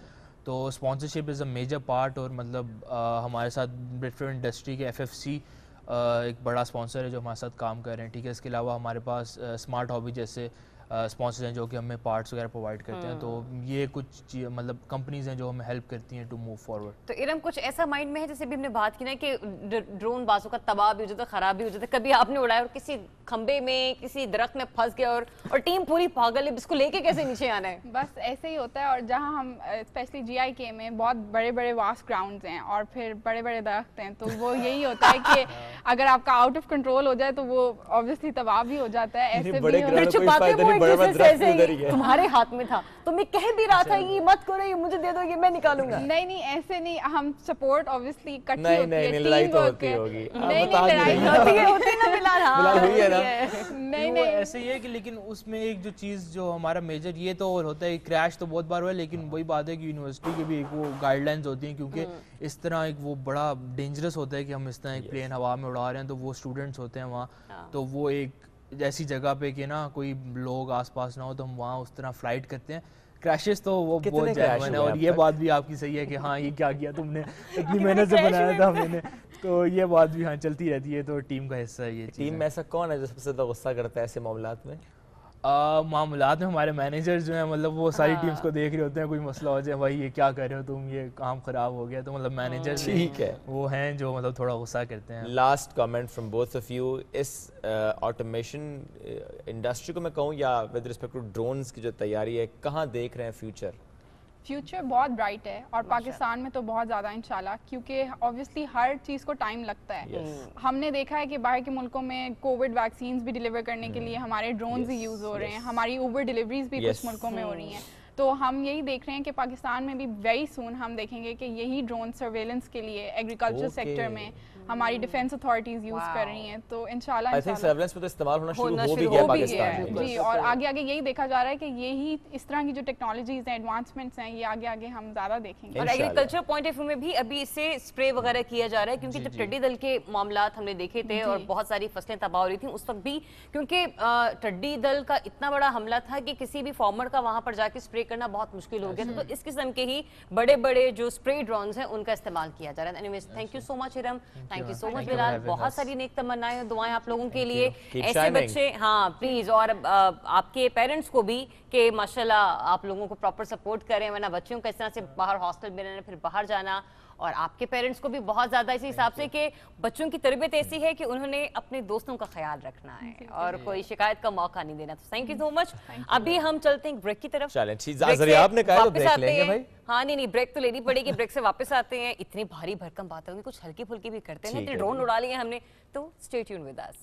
S16: تو اسپانسرشپ از اے میجر پارٹ, اور مطلب ہمارے ساتھ ڈفرینٹ انڈسٹری کے FFC ایک بڑا اسپانسر ہے جو ہمارے ساتھ کام کر رہے ہیں, ٹھیک ہے. اس کے علاوہ ہمارے پاس اسمارٹ ہابی جیسے اسپانسر ہیں جو کہ ہمیں پارٹس وغیرہ پرووائڈ کرتے ہیں. تو یہ کچھ مطلب کمپنیز ہیں جو ہمیں ہیلپ کرتی ہیں ٹو موو فارورڈ.
S14: تو ارم کچھ ایسا مائنڈ میں ہے جیسے بھی ہم نے بات کی نا کہ ڈرون بازوں کا تباہ بھی ہو جاتا ہے, خراب بھی ہو جاتا ہے, کبھی آپ نے اڑایا اور کسی کھمبے میں کسی درخت میں پھنس گیا اور ٹیم پوری پاگل ہے, اس کو لے کے کیسے نیچے آنا ہے؟
S15: بس ایسے ہی ہوتا ہے. اور جہاں ہم اسپیشلی GIK میں بہت بڑے بڑے واسٹ گراؤنڈز ہیں اور پھر بڑے بڑے درخت ہیں, تو وہ یہی ہوتا ہے کہ اگر آپ کا آؤٹ آف کنٹرول ہو جائے تو وہ obviously تباہ بھی ہو جاتا ہے. ایسے بھی
S14: تمہارے ہاتھ میں تھا تو میں کہہ بھی رہا تھا یہ مت کرو, یہ مجھے دے دو, یہ میں نکالوں گا.
S15: نہیں ایسے نہیں, ہم سپورٹ obviously کٹھی ہوتی ہے,
S1: نہیں لڑائی تو ہوتی ہوگی,
S15: نہیں لڑائی ہوتی ہے
S16: نہیں ایسے ہی ہے کہ لیکن اس میں ایک جو چیز جو ہمارا میجر یہ تو ہوتا ہے, کریش تو بہت بار ہوا ہے, لیکن وہی بات ہے کہ یونیورسٹی کے بھی ایک وہ گائیڈ لائنز ہوتی ہیں, کیونکہ اس طرح ایک وہ بڑا ڈینجرس ہوتا ہے کہ ہم اس طرح ایک پلین ہوا میں اڑا رہے ہیں, تو وہ اسٹوڈنٹس ہوتے ہیں وہاں, تو وہ ایک ایسی جگہ پہ کہ نا کوئی لوگ آس پاس نہ ہو تو ہم وہاں اس طرح فلائٹ کرتے ہیں. کریشز تو وہ بہت جینوئن ہے, اور یہ بات بھی آپ کی صحیح ہے کہ ہاں یہ کیا کیا تم نے, اتنی محنت سے بنایا تھا ہم نے, تو یہ بات بھی ہاں چلتی رہتی ہے. تو ٹیم کا حصہ ہے یہ چیز.
S1: ٹیم میں ایسا کون ہے جو سب سے زیادہ غصہ کرتا ہے ایسے معاملات میں؟
S16: معاملات میں ہمارے مینیجر جو ہیں مطلب وہ ساری ٹیمز کو دیکھ رہے ہوتے ہیں, کوئی مسئلہ ہو جائے بھائی یہ کیا کر رہے ہو تم, یہ کام خراب ہو گیا, تو مطلب مینیجر
S1: ٹھیک ہے
S16: وہ ہیں جو مطلب تھوڑا غصہ کرتے ہیں.
S1: Last comment from both of you, اس آٹومیشن انڈسٹری کو میں کہوں یا ود ریسپیکٹ ٹو ڈرونز کی جو تیاری ہے, کہاں دیکھ رہے ہیں
S15: فیوچر بہت برائٹ ہے, اور پاکستان میں تو بہت زیادہ انشاءاللہ, کیونکہ obviously ہر چیز کو ٹائم لگتا ہے. ہم نے دیکھا ہے کہ باہر کے ملکوں میں کووڈ ویکسینز بھی ڈیلیور کرنے کے لیے ہمارے ڈرونز ہی یوز ہو رہے ہیں, ہماری اوبر ڈیلیوریز بھی کچھ ملکوں میں ہو رہی ہیں. تو ہم یہی دیکھ رہے ہیں کہ پاکستان میں بھی ویری سون ہم دیکھیں گے کہ یہی ڈرون سرویلنس کے لیے ایگریکلچر سیکٹر میں ہماری ڈیفینس اتھارٹیز یوز کر رہی ہیں. تو انشاءاللہ
S1: آئی تھنک سرویلنس میں تو استعمال ہونا شروع ہو بھی گیا پاکستان میں
S15: جی, اور آگے یہی دیکھا جا رہا ہے کہ یہی اس طرح کی جو ٹیکنالوجیز ہیں, ایڈوانسمنٹس ہیں, یہ آگے ہم زیادہ دیکھیں گے.
S14: اور ایگریکلچر پوائنٹ آف ویو میں بھی ابھی اس سے اسپرے وغیرہ کیا جا رہا ہے, کیونکہ جب ٹڈی دل کے معاملات ہم نے دیکھے تھے اور بہت ساری فصلیں تباہ ہو رہی تھیں اس وقت بھی, کیونکہ ٹڈی دل کا اتنا بڑا حملہ تھا کہ کسی بھی فارمر کا وہاں پر جا کے اسپرے کرنا بہت مشکل ہو گیا تھا. تو اس قسم کے ہی بڑے بڑے جو اسپرے ڈرونز ہیں ان کا استعمال کیا جا رہا ہے. Anyways thank you so much um, thank you so much Bilal, بہت ساری نیک تمنائیں اور دعائیں آپ لوگوں کے لیے, ایسے بچے ہاں پلیز, اور آپ کے پیرنٹس کو بھی کہ ماشاءاللہ آپ لوگوں کو پراپر سپورٹ کریں, ورنہ بچوں کو اس طرح سے باہر ہاسٹل میں رہنا, پھر باہر جانا, اور آپ کے پیرنٹس کو بھی بہت زیادہ اسی حساب سے کہ بچوں کی تربیت ایسی ہے کہ انہوں نے اپنے دوستوں کا خیال رکھنا ہے اور کوئی شکایت کا موقع نہیں دینا. تو تھینک یو سو مچ. ابھی ہم چلتے ہیں بریک کی طرف.
S1: چلیں آپ نے کہا تو بریک لیں گے بھائی.
S14: ہاں نہیں بریک تو لینی پڑے گی. بریک سے واپس آتے ہیں. اتنی بھاری بھرکم باتیں ہوگی, کچھ ہلکی پھلکی بھی کرتے ہیں. اتنے ڈرون اڑا لیے ہم نے, تو اسٹے ٹیون ود اس.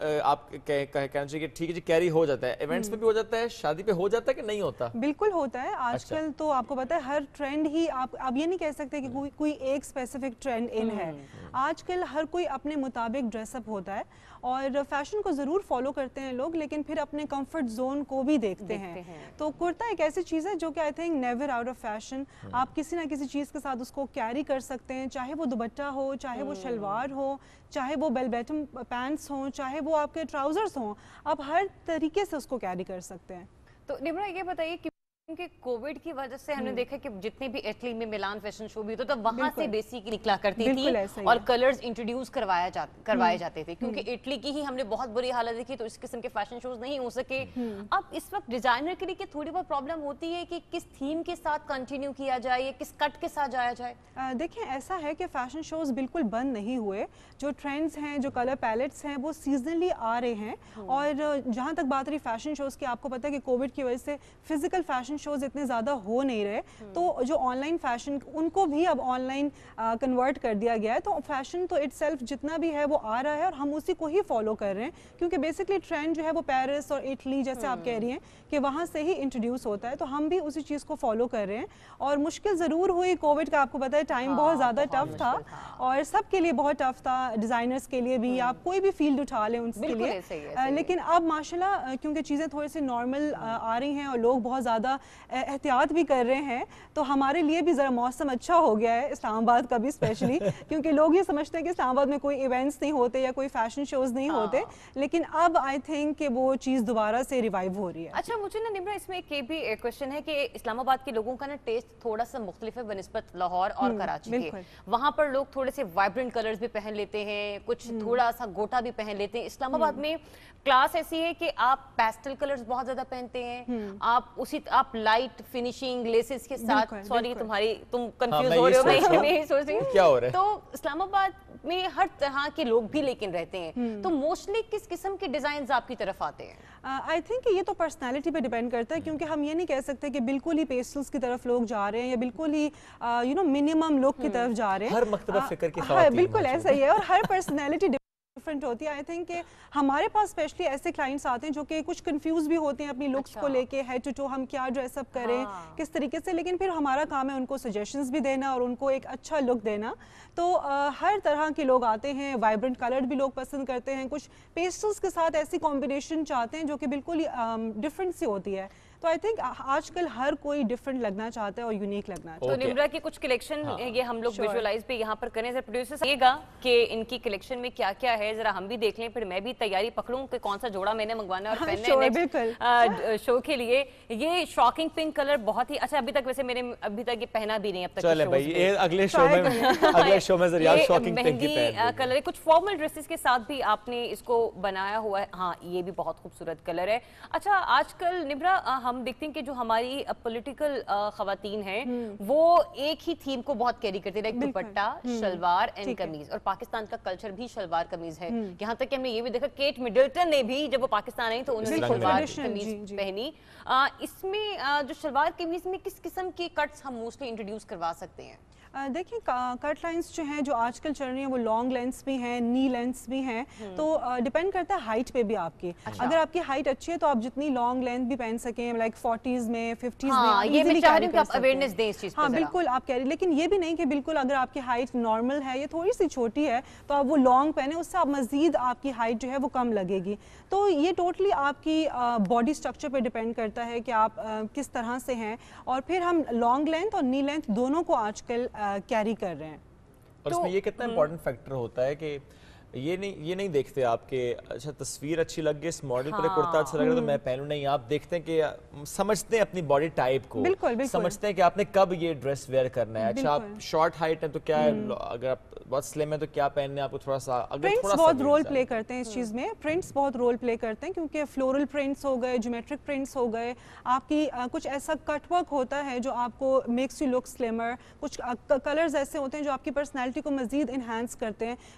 S1: آپ کہنا چاہیے کہ ٹھیک ہے جی کیری ہو جاتا ہے, ایونٹس میں بھی ہو جاتا ہے, شادی پہ ہو جاتا ہے کہ نہیں ہوتا؟
S17: بالکل ہوتا ہے. آج کل تو آپ کو پتا ہے ہر ٹرینڈ ہی آپ یہ نہیں کہہ سکتے کہ کوئی ایک اسپیسیفک ٹرینڈ ان ہے. آج کل ہر کوئی اپنے مطابق ڈریس اپ ہوتا ہے اور فیشن کو ضرور فالو کرتے ہیں لوگ, لیکن پھر اپنے کمفرٹ زون کو بھی دیکھتے ہیں. تو کرتا ایک ایسی چیز ہے جو کہ I think never out of fashion. آپ کسی نہ کسی چیز کے ساتھ اس کو کیری کر سکتے ہیں, چاہے وہ دوپٹہ ہو, چاہے وہ شلوار ہو, چاہے وہ بیل بیٹم پینٹس ہوں, چاہے وہ آپ کے ٹراؤزرز ہوں, آپ ہر طریقے سے اس کو کیری کر سکتے ہیں.
S14: تو نمرا یہ بتائیے کہ کووڈ کی وجہ سے ہم نے دیکھا کہ جتنے بھی اٹلی میں میلان فیشن شو بھی ہوتا تو وہاں سے بیسک نکلا کرتی تھی اور کلرز انٹروڈیوس کروائے جاتے تھے, کیونکہ اٹلی کی ہی ہم نے بہت بری حالت دیکھی تو اس قسم کے فیشن شوز نہیں ہو سکے. اب اس وقت ڈیزائنر کے لیے تھوڑی بہت پرابلم ہوتی ہے کہ کس تھیم کے ساتھ کنٹینیو کیا جائے یا کس کٹ کے ساتھ جایا جائے.
S17: دیکھیں ایسا ہے کہ فیشن شوز بالکل بند نہیں ہوئے. جو ٹرینڈز ہیں, جو کلر پیلیٹس ہیں, وہ سیزنلی آ رہے ہیں. اور جہاں تک بات رہی فیشن شوز کی, آپ کو پتہ ہے کہ کووڈ کی وجہ سے فزیکل فیشن شوز اتنے زیادہ ہو نہیں رہے, تو جو آن لائن فیشن ان کو بھی اب آن لائن کنورٹ کر دیا گیا ہے. تو فیشن تو اٹ سیلف جتنا بھی ہے وہ آ رہا ہے اور ہم اسی کو ہی فالو کر رہے ہیں, کیونکہ بیسکلی ٹرینڈ جو ہے وہ پیرس اور اٹلی جیسے آپ کہہ رہی ہیں کہ وہاں سے ہی انٹروڈیوس ہوتا ہے. تو ہم بھی اسی چیز کو فالو کر رہے ہیں. اور مشکل ضرور ہوئی کووڈ کا, آپ کو پتہ ہے ٹائم بہت زیادہ ٹف تھا اور سب کے لیے بہت ٹف تھا, ڈیزائنرز کے لیے بھی, آپ کوئی بھی فیلڈ اٹھا لیں ان کے لیے. لیکن اب ماشاءاللہ کیونکہ چیزیں تھوڑی سی نارمل آ رہی ہیں اور لوگ بہت زیادہ احتیاط بھی کر رہے ہیں, تو ہمارے لیے بھی ذرا موسم اچھا ہو گیا ہے اسلام آباد کا بھی اسپیشلی, کیونکہ لوگ یہ سمجھتے ہیں کہ اسلام آباد میں کوئی ایونٹس نہیں ہوتے یا کوئی فیشن شوز نہیں ہوتے, لیکن اب آئی تھنک کہ وہ چیز دوبارہ سے ریوائیو ہو رہی ہے.
S14: اچھا مجھے نا نمرا اس میں ایک بھی کوشچن ہے کہ اسلام آباد کے لوگوں کا نا ٹیسٹ تھوڑا سا مختلف ہے بنسبت لاہور اور کراچی کے. وہاں پر لوگ تھوڑے سے وائبرنٹ کلرز بھی پہن لیتے ہیں, کچھ تھوڑا سا گوٹا بھی پہن لیتے ہیں. اسلام آباد میں کلاس ایسی ہے کہ آپ پیسٹل کلرز بہت زیادہ پہنتے ہیں, آپ لائٹ فنیشنگ لیسز کے ساتھ, سوری تم کنفیوز ہو رہے ہو, میں یہی سوچ رہی ہوں کیا ہو رہا ہے. تو اسلام آباد میں ہر طرح کے لوگ بھی لیکن رہتے ہیں, تو موسٹلی کس قسم کے ڈیزائنز آپ کی طرف آتے ہیں؟
S17: آئی تھنک کہ یہ تو پرسنالٹی پہ ڈیپینڈ کرتا ہے, کیونکہ ہم یہ نہیں کہہ سکتے کہ بالکل ہی پیسٹلز کی طرف لوگ جا رہے ہیں یا بالکل ہی منیمم لک کی طرف جا رہے ہیں.
S1: ہر مکتبہ فکر کی خواتین
S17: بالکل ایسا ہی ہے, اور ہر پرسنالٹی ڈفرنٹ ہوتی ہے. آئی تھنک کہ ہمارے پاس اسپیشلی ایسے کلائنٹس آتے ہیں جو کہ کچھ کنفیوز بھی ہوتے ہیں اپنی لکس کو لے کے, ہیڈ ٹو ٹو ہم کیا ڈریس اپ کریں کس طریقے سے, لیکن پھر ہمارا کام ہے ان کو سجیشنز بھی دینا اور ان کو ایک اچھا لک دینا. تو ہر طرح کے لوگ آتے ہیں, وائبرنٹ کلر بھی لوگ پسند کرتے ہیں, کچھ پیسٹلز کے ساتھ ایسی کمبینیشن چاہتے ہیں جو کہ بالکل ہی ڈفرنٹ سی ہوتی ہے. تو آئی تھنک آج کل ہر کوئی ڈفرنٹ لگنا چاہتا ہے اور یونیک لگنا چاہتا ہے.
S14: تو نمرا کی کچھ کلیکشن یہ ہم لوگ ویژوالائز بھی یہاں پر کریں, ذرا پروڈیوسر سمجھیے گا کہ ان کی کلیکشن میں کیا کیا ہے, ذرا ہم بھی دیکھ لیں, پھر میں بھی تیاری پکڑوں کہ کون سا جوڑا میں نے منگوانا اور پہننا ہے شو کے لیے. یہ شاکنگ پنک کلر بہت ہی اچھا, ابھی تک ویسے میں نے ابھی تک یہ پہنا بھی نہیں اب تک.
S1: چلیں بھائی یہ اگلے شو میں ذرا شاکنگ پنک ہی پہن
S14: کلر ہے. کچھ فارمل ڈریسز کے ساتھ بھی آپ نے اس کو بنایا ہوا ہے, ہاں یہ بھی بہت خوبصورت کلر ہے. اچھا آج کل نمرا ہم دیکھتے ہیں کہ جو ہماری پولیٹیکل خواتین ہیں وہ ایک ہی تھیم کو بہت کیری کرتے ہیں, دوپٹہ, شلوار اینڈ قمیض, اور پاکستان کا کلچر بھی شلوار قمیض ہے. یہاں تک کہ ہم نے یہ بھی دیکھا کیٹ مڈلٹن نے بھی جب وہ پاکستان آئی تو انہوں نے شلوار قمیض پہنی. اس میں جو شلوار قمیض میں کس قسم کے کٹس ہم موسٹلی انٹروڈیوس کروا سکتے ہیں؟
S17: دیکھیں کٹ لائنس جو ہیں جو آج کل چل رہی ہیں وہ لانگ لینس بھی ہیں, نی لینس بھی ہیں, تو ڈیپینڈ کرتا ہے ہائٹ پہ بھی آپ کی. اگر آپ کی ہائٹ اچھی ہے تو آپ جتنی لانگ لینتھ بھی پہن سکیں, لائک 40s میں 50s میں,
S14: یہ میں چاہ رہی ہوں کہ آپ اویئرنیس دیں اس چیز پر.
S17: ہاں بالکل آپ کہہ رہی, لیکن یہ بھی نہیں کہ بالکل اگر آپ کی ہائٹ نارمل ہے یا تھوڑی سی چھوٹی ہے تو آپ وہ لانگ پہنیں, اس سے آپ مزید آپ کی ہائٹ جو ہے وہ کم لگے گی. تو یہ ٹوٹلی آپ کی باڈی اسٹرکچر پہ ڈیپینڈ کرتا ہے کہ آپ کس طرح سے ہیں, اور پھر ہم لانگ لینتھ اور نی لینتھ دونوں کو آج کل کیری کر رہے ہیں.
S1: اور اس میں یہ کتنا امپورٹنٹ فیکٹر ہوتا ہے کہ یہ نہیں دیکھتے آپ کہ اچھا تصویر اچھی لگ گئی, اس ماڈل پر کرتا اچھا لگ رہا ہے تو میں پہنوں, نہیں, آپ دیکھتے ہیں کہ سمجھتے ہیں اپنی باڈی ٹائپ کو, سمجھتے ہیں کہ آپ نے کب یہ ڈریس ویئر کرنا ہے. اچھا آپ شارٹ ہائٹ ہیں تو کیا ہے, اگر آپ بہت سلم ہے تو کیا پہننے آپ کو تھوڑا سا,
S17: پرنٹس بہت رول پلے کرتے ہیں اس چیز میں, پرنٹس بہت رول پلے کرتے ہیں, کیونکہ فلورل پرنٹس ہو گئے, جیومیٹرک پرنٹس ہو گئے, آپ کی کچھ ایسا کٹ ورک ہوتا ہے جو آپ کو میکس یو لک سلمر, کچھ کلرز ایسے ہوتے ہیں جو آپ کی پرسنالٹی کو مزید انہانس کرتے ہیں,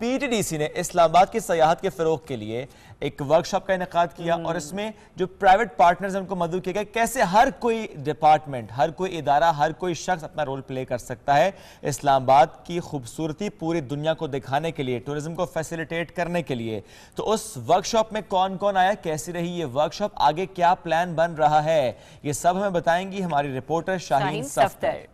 S1: PTDC نے اسلام آباد کی سیاحت کے فروغ کے لیے ایک ورکشاپ کا انعقاد کیا اور اس میں جو پرائیویٹ پارٹنرز ہیں ان کو مدعو کیا گیا کیسے ہر کوئی ڈپارٹمنٹ، ہر کوئی ادارہ، ہر کوئی شخص اپنا رول پلے کر سکتا ہے اسلام آباد کی خوبصورتی پوری دنیا کو دکھانے کے لیے، ٹورزم کو فیسیلیٹیٹ کرنے کے لیے۔ تو اس ورکشاپ میں کون کون آیا، کیسی رہی یہ ورکشاپ، آگے کیا پلان بن رہا ہے، یہ سب ہمیں بتائیں گی ہماری رپورٹر شاہین صفدر۔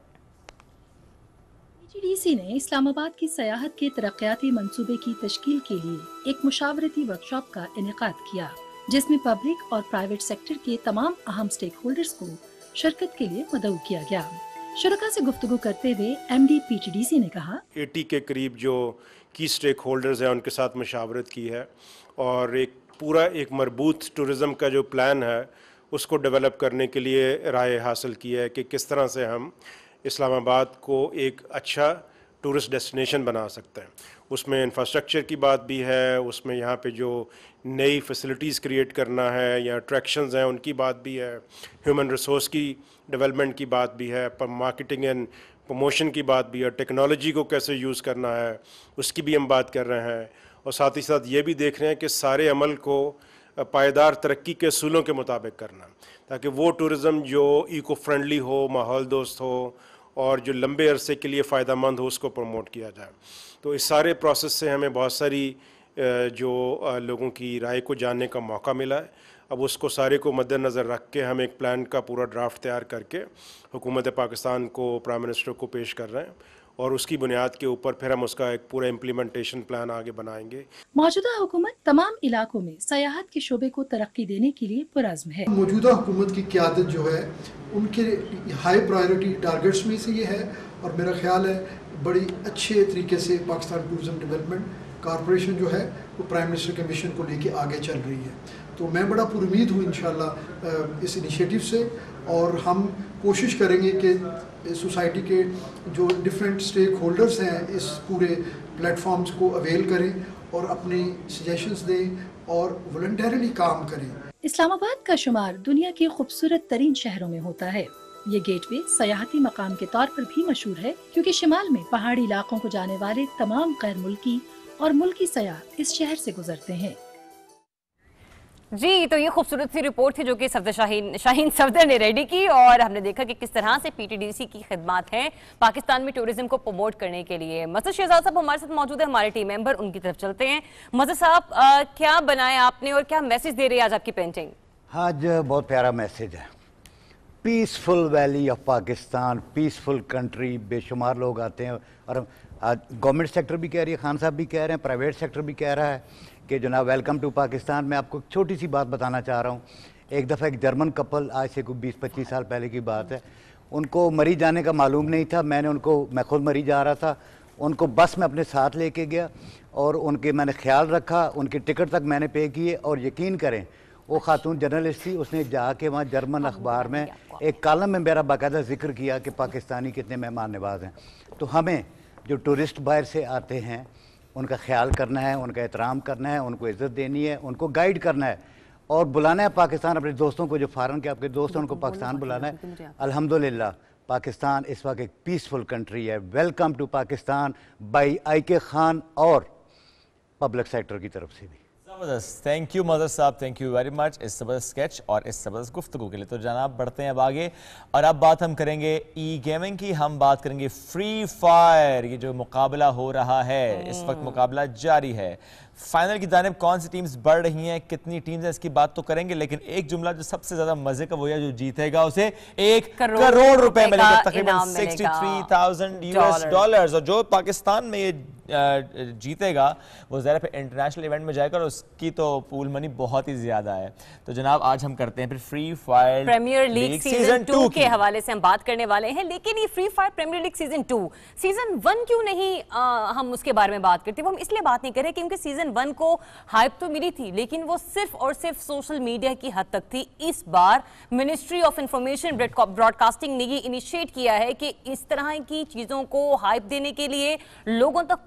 S18: PTDC نے اسلام آباد کی سیاحت کے ترقیاتی منصوبے کی تشکیل کے لیے ایک مشاورتی ورکشاپ کا انعقاد کیا، جس میں پبلک اور پرائیویٹ سیکٹر کے تمام اہم سٹیک ہولڈرز کو شرکت کے لیے مدعو کیا گیا۔ شرکاء سے گفتگو کرتے ہوئے MD PTDC نے کہا
S19: 80 کے قریب جو کی سٹیک ہولڈرز ہیں ان کے ساتھ مشاورت کی ہے اور ایک مربوط ٹورزم کا جو پلان ہے اس کو ڈیولپ کرنے کے لیے رائے حاصل کی ہے کہ کس طرح سے ہم اسلام آباد کو ایک اچھا ٹورسٹ ڈیسٹینیشن بنا سکتے ہیں۔ اس میں انفراسٹرکچر کی بات بھی ہے، اس میں یہاں پہ جو نئی فیسلٹیز کریٹ کرنا ہے یا اٹریکشنز ہیں ان کی بات بھی ہے، ہیومن ریسورس کی ڈیولپمنٹ کی بات بھی ہے، مارکیٹنگ اینڈ پروموشن کی بات بھی ہے، ٹیکنالوجی کو کیسے یوز کرنا ہے اس کی بھی ہم بات کر رہے ہیں، اور ساتھ ہی ساتھ یہ بھی دیکھ رہے ہیں کہ سارے عمل کو پائیدار ترقی کے اصولوں کے مطابق کرنا تاکہ وہ ٹورزم جو ایکو فرینڈلی ہو، ماحول دوست ہو اور جو لمبے عرصے کے لیے فائدہ مند ہو اس کو پروموٹ کیا جائے۔ تو اس سارے پروسیس سے ہمیں بہت ساری جو لوگوں کی رائے کو جاننے کا موقع ملا ہے۔ اب اس کو سارے کو مد نظر رکھ کے ہم ایک پلان کا پورا ڈرافٹ تیار کر کے حکومت پاکستان کو، پرائم منسٹر کو پیش کر رہے ہیں اور اس کی بنیاد کے اوپر پھر ہم اس کا ایک پورا امپلیمنٹیشن پلان آگے بنائیں گے۔
S18: موجودہ حکومت تمام علاقوں میں سیاحت کے شعبے کو ترقی دینے کے لیے پرعزم ہے۔
S12: موجودہ حکومت کی قیادت جو ہے ان کے ہائی پرائیورٹی ٹارگٹس میں سے یہ ہے، اور میرا خیال ہے بڑی اچھے طریقے سے پاکستان ٹورزم ڈیولپمنٹ کارپوریشن جو ہے وہ پرائم منسٹر کے مشن کو لے کے آگے چل رہی ہے۔ تو میں بڑا پر امید ہوں انشاءاللہ اس انیشیٹو سے، اور ہم کوشش کریں گے کہ سوسائٹی کے جو ڈفرینٹ سٹیک ہولڈرز ہیں اس پورے پلیٹ فارمز کو اویل کریں اور اپنی سجیشنز دیں اور والنٹیرلی کام کریں۔
S18: اسلام آباد کا شمار دنیا کے خوبصورت ترین شہروں میں ہوتا ہے۔ یہ گیٹ وے سیاحتی مقام کے طور پر بھی مشہور ہے کیونکہ شمال میں پہاڑی علاقوں کو جانے والے تمام غیر ملکی اور ملکی سیاح اس شہر سے گزرتے ہیں۔
S14: جی تو یہ خوبصورت سی رپورٹ تھی جو کہ شاہین صفدر نے ریڈی کی، اور ہم نے دیکھا کہ کس طرح سے PTDC کی خدمات ہیں پاکستان میں ٹورزم کو پروموٹ کرنے کے لیے۔ مظہر شہزاد صاحب ہمارے ساتھ موجود ہیں، ہمارے ٹیم ممبر، ان کی طرف چلتے ہیں۔ مظہر صاحب کیا بنایا آپ نے اور کیا میسج دے رہی ہے آج آپ کی پینٹنگ؟
S13: آج بہت پیارا میسج ہے، peaceful valley of Pakistan, peaceful country, بے شمار لوگ آتے ہیں، اور گورنمنٹ سیکٹر بھی کہہ رہی ہے، خان صاحب بھی کہہ رہے ہیں، پرائیویٹ سیکٹر بھی کہہ رہا ہے کہ جناب ویلکم ٹو پاکستان۔ میں آپ کو ایک چھوٹی سی بات بتانا چاہ رہا ہوں۔ ایک دفعہ ایک جرمن کپل، آج سے کوئی 20-25 سال پہلے کی بات ہے، ان کو مری جانے کا معلوم نہیں تھا، میں خود مری جا رہا تھا، ان کو بس میں اپنے ساتھ لے کے گیا اور ان کے میں نے خیال رکھا، ان کے ٹکٹ تک میں نے پے کیے، اور یقین کریں وہ خاتون جرنلسٹ تھی، اس نے جا کے وہاں جرمن اخبار میں ایک کالم میں میرا باقاعدہ ذکر کیا کہ پاکستانی کتنے مہمان نواز ہیں۔ تو ہمیں جو ٹورسٹ باہر سے آتے ہیں ان کا خیال کرنا ہے، ان کا احترام کرنا ہے، ان کو عزت دینی ہے، ان کو گائیڈ کرنا ہے اور بلانا ہے پاکستان۔ اپنے دوستوں کو جو فارن کے آپ کے دوست ہیں ان کو پاکستان بلانا ہے۔ الحمدللہ پاکستان اس وقت ایک پیسفل کنٹری ہے۔ Welcome to Pakistan by IK Khan اور پبلک سیکٹر کی طرف سے بھی۔
S1: زبردست، تھینک یو مظہر صاحب، تھینک یو ویری مچ اس زبردست اسکیچ اور اس زبردست گفتگو کے لیے۔ تو جناب بڑھتے ہیں اب آگے، اور اب بات ہم کریں گے ای گیمنگ کی، ہم بات کریں گے فری فائر۔ یہ جو مقابلہ ہو رہا ہے اس وقت مقابلہ جاری ہے، فائنل کی جانب کون سی ٹیمز بڑھ رہی ہیں، کتنی ٹیمز ہیں، اس کی بات تو کریں گے، لیکن ایک جملہ جو سب سے زیادہ مزے کا وہ ہے جو جیتے گا اسے 1 کروڑ روپے ملے گا، تقریباً $63,000، اور جو پاکستان میں یہ جیتے گا وہ ظاہر پہ انٹرنیشنل ایونٹ میں جائے گا اور اس کی تو پول منی بہت ہی زیادہ ہے۔ تو جناب آج ہم کرتے ہیں پھر Free Fire
S14: Premier League season 2 کے حوالے سے ہم بات کرنے والے ہیں، لیکن یہ Free Fire Premier League season 2 season 1 کیوں نہیں ہم اس کے بارے میں بات کرتے؟ وہ ہم اس لیے بات نہیں کر رہے کیونکہ سیزن 1 کو ہائپ تو ملی تھی لیکن وہ صرف اور صرف سوشل میڈیا کی حد تک تھی۔ اس بار ministry of information broadcasting نے یہ انیشیٹ کیا ہے کہ اس طرح کی چیزوں کو ہائپ دینے کے لیے، لوگوں تک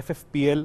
S2: FFPL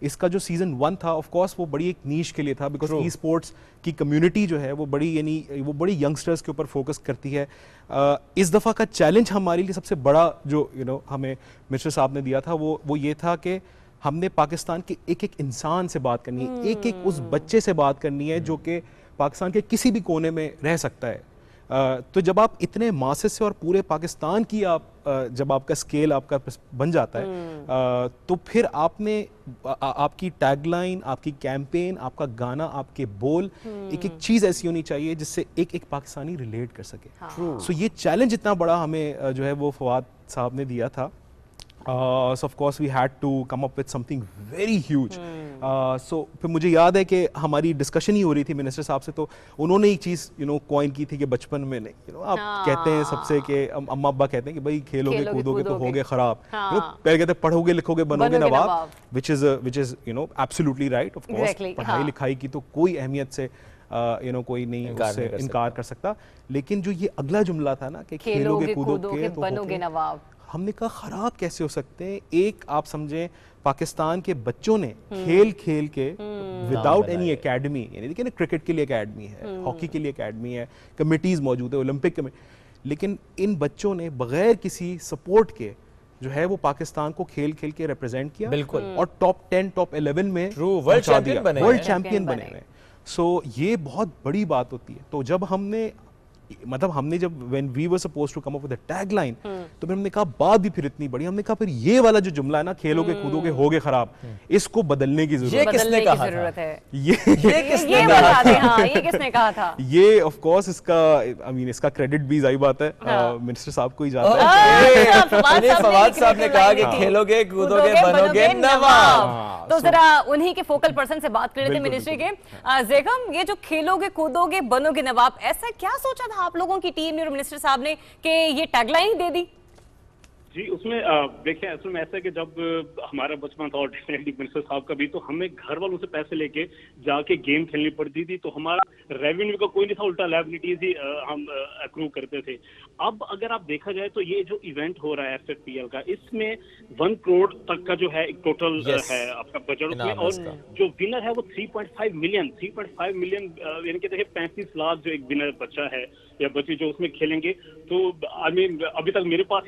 S2: اس کا جو سیزن 1 تھا آف کورس وہ بڑی ایک نیش کے لیے تھا بیکاز ای اسپورٹس کی کمیونٹی جو ہے وہ بڑی یعنی وہ بڑی ینگسٹرز کے اوپر فوکس کرتی ہے. اس دفعہ کا چیلنج ہمارے لیے سب سے بڑا جو ہمیں منسٹر صاحب نے دیا تھا وہ یہ تھا کہ ہم نے پاکستان کے ایک ایک انسان سے بات کرنی ہے, ایک ایک اس بچے سے بات کرنی ہے جو کہ پاکستان کے کسی بھی کونے میں رہ سکتا ہے. تو جب آپ اتنے ماسس سے اور پورے پاکستان کی جب آپ کا اسکیل آپ کا بن جاتا ہے تو پھر آپ کی ٹیگ لائن, آپ کی کیمپین, آپ کا گانا, آپ کے بول, ایک ایک چیز ایسی ہونی چاہیے جس سے ایک ایک پاکستانی ریلیٹ کر سکے. سو یہ چیلنج اتنا بڑا ہمیں جو ہے وہ فواد صاحب نے دیا تھا. So of course we had to come up with something very huge. So پھر مجھے یاد ہے کہ ہماری ڈسکشن ہی ہو رہی تھی منسٹر صاحب سے, تو انہوں نے ایک چیز کوائن کی تھی کہ بچپن میں آپ کہتے ہیں سب سے کہ اماں ابا کہتے ہیں کہ بھائی کھیلو گے کودو گے تو ہوگے خراب, پہلے کہتے ہیں پڑھو گے لکھو گے بنو گے نواب, which is absolutely right. Of course پڑھائی لکھائی کی تو کوئی اہمیت سے کوئی نہیں اس سے انکار کر سکتا, لیکن جو یہ اگلا جملہ تھا نا کہ کھیلو گے کودو گے تو بنو گے نواب, ہم نے کہا خراب کیسے ہو سکتے ہیں. ایک آپ سمجھیں پاکستان کے بچوں نے کھیل کھیل کے وداؤٹ اینی اکیڈمی, یعنی دیکھیں نا کرکٹ کے لیے اکیڈمی ہے, ہاکی کے لیے اکیڈمی ہے, کمیٹیز موجود ہے, اولمپک کمیٹی, لیکن ان بچوں نے بغیر کسی سپورٹ کے جو ہے وہ پاکستان کو کھیل کھیل کے ریپرزینٹ کیا اور ٹاپ 10 ٹاپ 11 میں ورلڈ چیمپئن بنے ہوئے. سو یہ بہت بڑی بات ہوتی ہے. تو جب ہم نے جب when we were supposed to come up with a tag line تو پھر ہم نے کہا بات بھی پھر اتنی بڑی, ہم نے کہا پھر یہ والا جو جملہ ہے نا کھیلو گے کودو گے ہوگے خراب, اس کو بدلنے کی ضرورت ہے.
S14: یہ کس نے کہا تھا؟
S2: یہ آف کورس اس کا کریڈٹ بھی ظاہر بات ہے منسٹر صاحب کو ہی جاتا ہے.
S1: فواد صاحب نے کہا کہ کھیلو گے کودو گے بنو گے نواب.
S14: تو ذرا انہی کے فوکل پرسن سے بات کر رہے تھے منسٹری کے. زیغم, یہ جو کھیلو گے کودو گے بنو گے نواب, ایسا کیا سوچا تھا آپ لوگوں کی ٹیم نے اور منسٹر صاحب نے کہ یہ ٹیگ لائن دے دی؟
S3: جی اس میں دیکھیں اصل میں ایسا ہے کہ جب ہمارا بچپن تھا اور ڈیفینیٹلی منسٹر صاحب کا بھی, تو ہمیں گھر والوں سے پیسے لے کے جا کے گیم کھیلنی پڑتی تھی, تو ہمارا ریونیو کا کوئی نہیں تھا, الٹا لائبلٹیز ہی ہم اکرو کرتے تھے. اب اگر آپ دیکھا جائے تو یہ جو ایونٹ ہو رہا ہے ایف ایف پی ایل کا, اس میں 1 کروڑ تک کا جو ہے ایک ٹوٹل ہے آپ کا بجٹ اس میں, اور جو ونر ہے وہ 3.5 ملین یعنی کہ دیکھیں 35 لاکھ جو ایک ونر بچہ ہے یا بچی جو اس میں کھیلیں گے. تو ابھی تک میرے پاس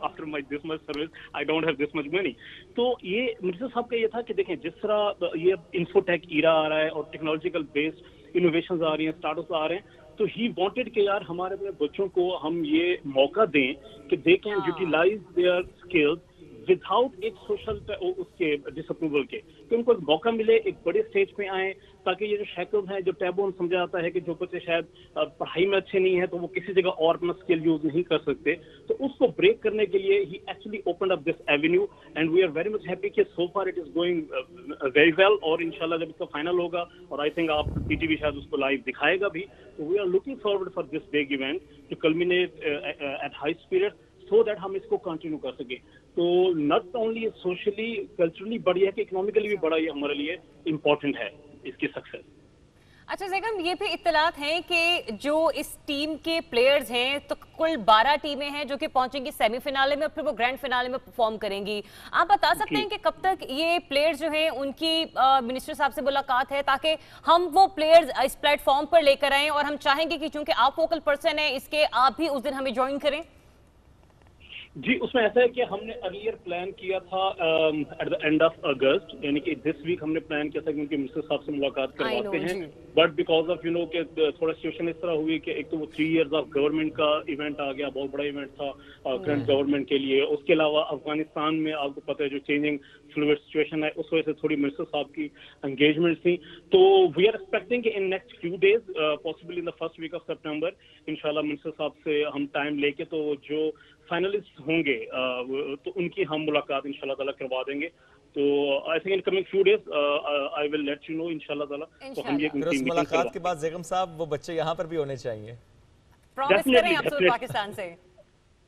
S3: after my this much service I don't have this much money. تو یہ منسٹر صاحب کا یہ تھا کہ دیکھیں جس طرح یہ انفوٹیک ایرا آ رہا ہے اور ٹیکنالوجیکل بیسڈ انوویشنز آ رہی ہیں, اسٹارٹ اپس آ رہے ہیں, تو ہی وانٹیڈ کہ یار ہمارے اپنے بچوں کو ہم یہ موقع دیں کہ they can utilize their skills without ایک سوشل اس کے ڈس اپروول کے, کہ ان کو ایک موقع ملے, ایک بڑے اسٹیج پہ آئیں, تاکہ یہ جو شیکلز ہیں جو ٹیبو ہم سمجھا جاتا ہے کہ جو بچے شاید پڑھائی میں اچھے نہیں ہیں تو وہ کسی جگہ اور اپنا اسکل یوز نہیں کر سکتے, تو اس کو بریک کرنے کے لیے ہی actually opened up this avenue, and we are very much happy کہ so far it is going very well. اور انشاءاللہ جب اس کا فائنل ہوگا, اور آئی تھنک آپ پی ٹی وی شاید اس کو لائیو دکھائے گا بھی, تو we are looking forward for this big event to culminate at high spirit so that ہم اس کو کنٹینیو کر سکیں. تو ناٹ اونلی سوشلی کلچرلی بڑی ہے کہ اکنامیکلی بھی بڑا یہ ہمارے لیے امپورٹنٹ ہے اس کی سکسیس.
S14: اچھا زیغم, یہ بھی اطلاعات ہیں کہ جو اس ٹیم کے پلیئرز ہیں تو کل 12 ٹیمیں ہیں جو کہ پہنچیں گی سیمی فنالے میں اور پھر وہ گرینڈ فنالے میں پرفارم کریں گی. آپ بتا سکتے ہیں کہ کب تک یہ پلیئرز جو ہیں ان کی منسٹر صاحب سے ملاقات ہے, تاکہ ہم وہ پلیئرز اس پلیٹ فارم پر لے کر آئیں, اور ہم چاہیں گے کہ چونکہ آپ فوکل پرسن ہیں اس کے, آپ بھی اس دن ہمیں جوائن کریں؟
S3: جی اس میں ایسا ہے کہ ہم نے ارلیئر پلان کیا تھا at the end of August, یعنی کہ دس ویک ہم نے پلان کیا تھا کیونکہ منسٹر صاحب سے ملاقات کرواتے ہیں, بٹ بیکاز آف کہ تھوڑا سچویشن اس طرح ہوئی کہ ایک تو وہ 3 ایئرز آف گورنمنٹ کا ایونٹ آ گیا, بہت بڑا ایونٹ تھا کرنٹ گورنمنٹ کے لیے. اس کے علاوہ افغانستان میں آپ کو پتہ ہے جو چینجنگ فلوئڈ سچویشن ہے, اس وجہ سے تھوڑی منسٹر صاحب کی انگیجمنٹ تھیں. تو وی آر ایکسپیکٹنگ کہ in next few days possibly in the first week of September انشاءاللہ منسٹر صاحب سے ہم ٹائم لے کے تو جو فائنلسٹ ہوں گے تو ان کی ہم ملاقات انشاءاللہ تعالیٰ کروا دیں گے. تو I think in coming few days I will let you know انشاءاللہ تعالیٰ. تو ہم یہ
S1: ملاقات کے بعد زیغم صاحب وہ بچے یہاں پر بھی ہونے چاہیے,
S14: پرومس کریں آپ پاکستان سے.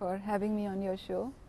S4: For having me on your show.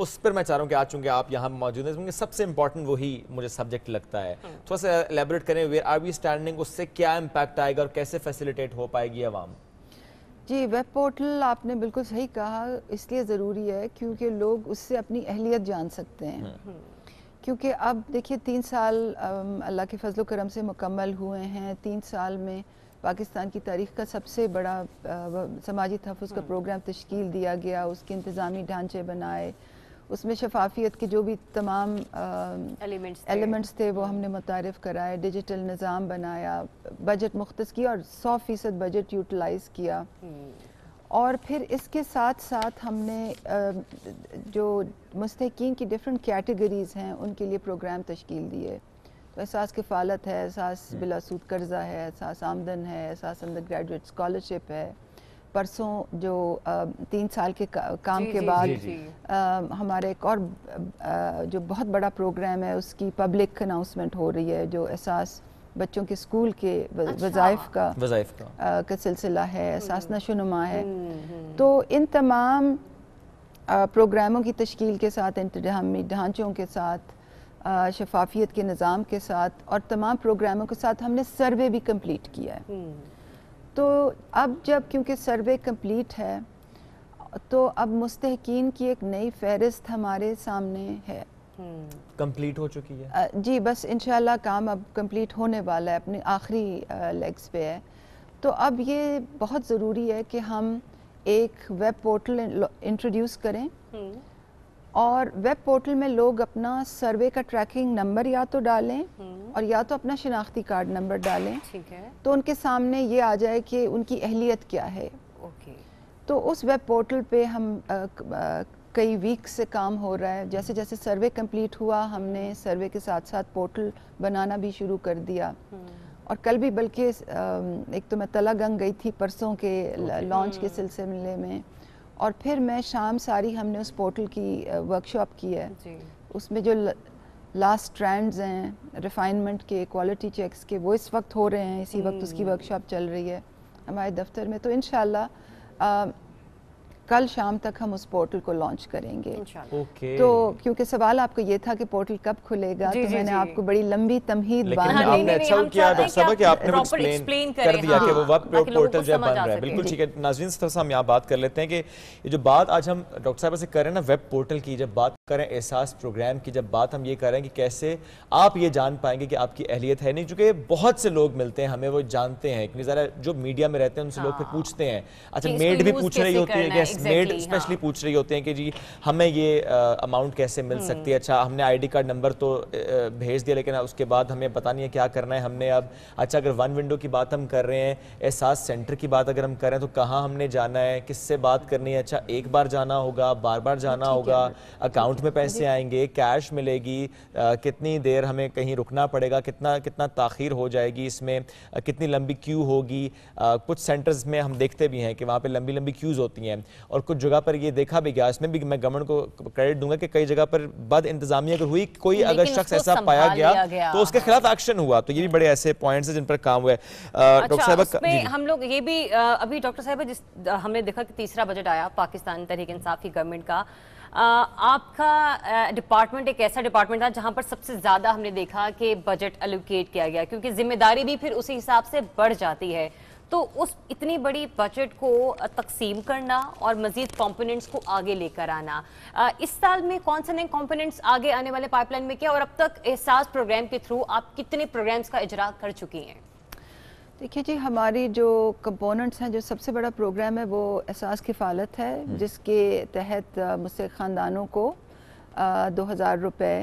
S1: اس پر میں چاہ رہا ہوں کہ آج چونکہ آپ یہاں موجود ہیں سب سے امپورٹنٹ وہی مجھے سبجیکٹ لگتا ہے, تھوڑا سا ایلیبریٹ کریں ویئر آر وی اسٹینڈنگ, اس سے کیا امپیکٹ آئے گا اور کیسے فیسیلیٹیٹ ہو پائے گی عوام؟
S4: جی ویب پورٹل آپ نے بالکل صحیح کہا, اس لیے ضروری ہے کیونکہ لوگ اس سے اپنی اہلیت جان سکتے ہیں. کیونکہ اب دیکھیے 3 سال اللہ کے فضل و کرم سے مکمل ہوئے ہیں. 3 سال میں پاکستان کی تاریخ کا سب سے بڑا سماجی تحفظ کا پروگرام تشکیل دیا گیا, اس کے انتظامی ڈھانچے بنائے, اس میں شفافیت کے جو بھی تمام ایلیمنٹس تھے وہ ہم نے متعارف کرائے, ڈیجیٹل نظام بنایا, بجٹ مختص کیا اور 100% بجٹ یوٹیلائز کیا. اور پھر اس کے ساتھ ساتھ ہم نے جو مستحقین کی ڈیفرنٹ کیٹیگریز ہیں ان کے لیے پروگرام تشکیل دیے. تو احساس کفالت ہے, احساس بلا سود قرضہ ہے, احساس آمدن ہے, احساس انڈر گریجویٹ اسکالرشپ ہے. پرسوں جو 3 سال کے کام کے بعد ہمارے ایک اور جو بہت بڑا پروگرام ہے اس کی پبلک اناؤنسمنٹ ہو رہی ہے, جو احساس بچوں کے اسکول کے وظائف کا سلسلہ ہے, احساس نشو نما ہے. تو ان تمام پروگراموں کی تشکیل کے ساتھ, انتظامی ڈھانچوں کے ساتھ, شفافیت کے نظام کے ساتھ اور تمام پروگراموں کے ساتھ ہم نے سروے بھی کمپلیٹ کیا ہے. تو اب جب کیونکہ سروے کمپلیٹ ہے تو اب مستحقین کی ایک نئی فہرست ہمارے سامنے ہے.
S1: کمپلیٹ ہو چکی ہے
S4: جی, بس انشاءاللہ کام اب کمپلیٹ ہونے والا ہے, اپنے آخری لیگز پہ ہے. تو اب یہ بہت ضروری ہے کہ ہم ایک ویب پورٹل انٹروڈیوس کریں, اور ویب پورٹل میں لوگ اپنا سروے کا ٹریکنگ نمبر یا تو ڈالیں اور یا تو اپنا شناختی کارڈ نمبر ڈالیں, تو ان کے سامنے یہ آ جائے کہ ان کی اہلیت کیا ہے. تو اس ویب پورٹل پہ ہم کئی ویک سے کام ہو رہا ہے. جیسے جیسے سروے کمپلیٹ ہوا ہم نے سروے کے ساتھ ساتھ پورٹل بنانا بھی شروع کر دیا. اور کل بھی بلکہ ایک تو میں تلا گنگ گئی تھی پرسوں کے لانچ کے سلسلے میں, اور پھر میں شام ساری ہم نے اس پورٹل کی ورکشاپ کی ہے. اس میں جو لاسٹ ٹرینڈز ہیں ریفائنمنٹ کے, کوالٹی چیکس کے, وہ اس وقت ہو رہے ہیں, اسی وقت اس کی ورکشاپ چل رہی ہے ہمارے دفتر میں. تو انشاءاللہ کل شام تک ہم اس پورٹل کو لانچ کریں گے. تو کیونکہ سوال آپ کو یہ تھا کہ پورٹل کب کھلے گا, تو میں نے آپ کو بڑی لمبی تمہید
S1: باندھی. آپ نے اچھا کیا ڈاکٹر صاحبہ کہ آپ نے ایکسپلین کر دیا کہ وہ ویب پورٹل جو بن رہا ہے. بالکل ٹھیک ہے ناظرین, اس طرح سے ہم یہاں بات کر لیتے ہیں کہ یہ جو بات آج ہم ڈاکٹر صاحبہ سے کر رہے ہیں نا ویب پورٹل کی, جب بات کریں احساس پروگرام کی, جب بات ہم یہ کر رہے ہیں کہ کیسے آپ یہ جان پائیں گے کہ آپ کی اہلیت ہے نہیں, چونکہ بہت سے لوگ ملتے ہیں ہمیں, وہ جانتے ہیں کہ ذرا جو میڈیا میں رہتے ہیں ان سے لوگ پھر پوچھتے ہیں. اچھا میڈ بھی پوچھ رہی ہوتی ہے, میڈ اسپیشلی پوچھ رہی ہوتے ہیں کہ جی ہمیں یہ اماؤنٹ کیسے مل سکتی ہے. اچھا ہم نے آئی ڈی کارڈ نمبر تو بھیج دیا, لیکن اس کے بعد ہمیں پتہ نہیں ہے کیا کرنا ہے ہم نے اب. اچھا اگر ون ونڈو کی بات ہم کر رہے ہیں, احساس سینٹر کی بات اگر ہم کر رہے ہیں, تو کہاں ہم نے جانا ہے, کس سے بات کرنی ہے. اچھا ایک بار جانا ہوگا, بار بار جانا ہوگا, اکاؤنٹ میں پیسے آئیں گے, کیش ملے گی, کتنی دیر ہمیں کہیں رکنا پڑے گا, کتنا تاخیر ہو جائے گی اس میں, کتنی لمبی کیو ہوگی. کچھ سینٹرز میں ہم دیکھتے بھی ہیں کہ وہاں پہ لمبی لمبی کیوز ہوتی ہیں, اور کچھ جگہ پر یہ دیکھا بھی گیا, اس میں بھی میں گورنمنٹ کو کریڈٹ دوں گا کہ کئی جگہ پر بد انتظامیہ اگر ہوئی, کوئی اگر شخص ایسا پایا گیا تو اس کے خلاف ایکشن ہوا. تو یہ بھی بڑے ایسے پوائنٹس ہیں جن پر کام ہوا ہے. ڈاکٹر صاحبہ اس میں
S14: ہم لوگ یہ بھی ابھی ڈاکٹر صاحبہ جس ہم نے دیکھا کہ تیسرا بجٹ آیا پاکستان تحریک انصاف کی گورنمنٹ کا, آپ کا ڈپارٹمنٹ ایک ایسا ڈپارٹمنٹ تھا جہاں پر سب سے زیادہ ہم نے دیکھا کہ بجٹ الوکیٹ کیا گیا, کیونکہ ذمہ داری بھی پھر اسی حساب سے بڑھ جاتی ہے. تو اس اتنی بڑی بجٹ کو تقسیم کرنا اور مزید کمپوننٹس کو آگے لے کر آنا, اس سال میں کون سے نئے کمپوننٹس آگے آنے والے پائپ لائن میں کیا, اور اب تک احساس پروگرام کے تھرو آپ کتنے پروگرامز کا اجرا کر چکی ہیں؟
S4: دیکھیے جی, ہماری جو کمپوننٹس ہیں, جو سب سے بڑا پروگرام ہے وہ احساس کفالت ہے, جس کے تحت مستحق خاندانوں کو 2000 روپے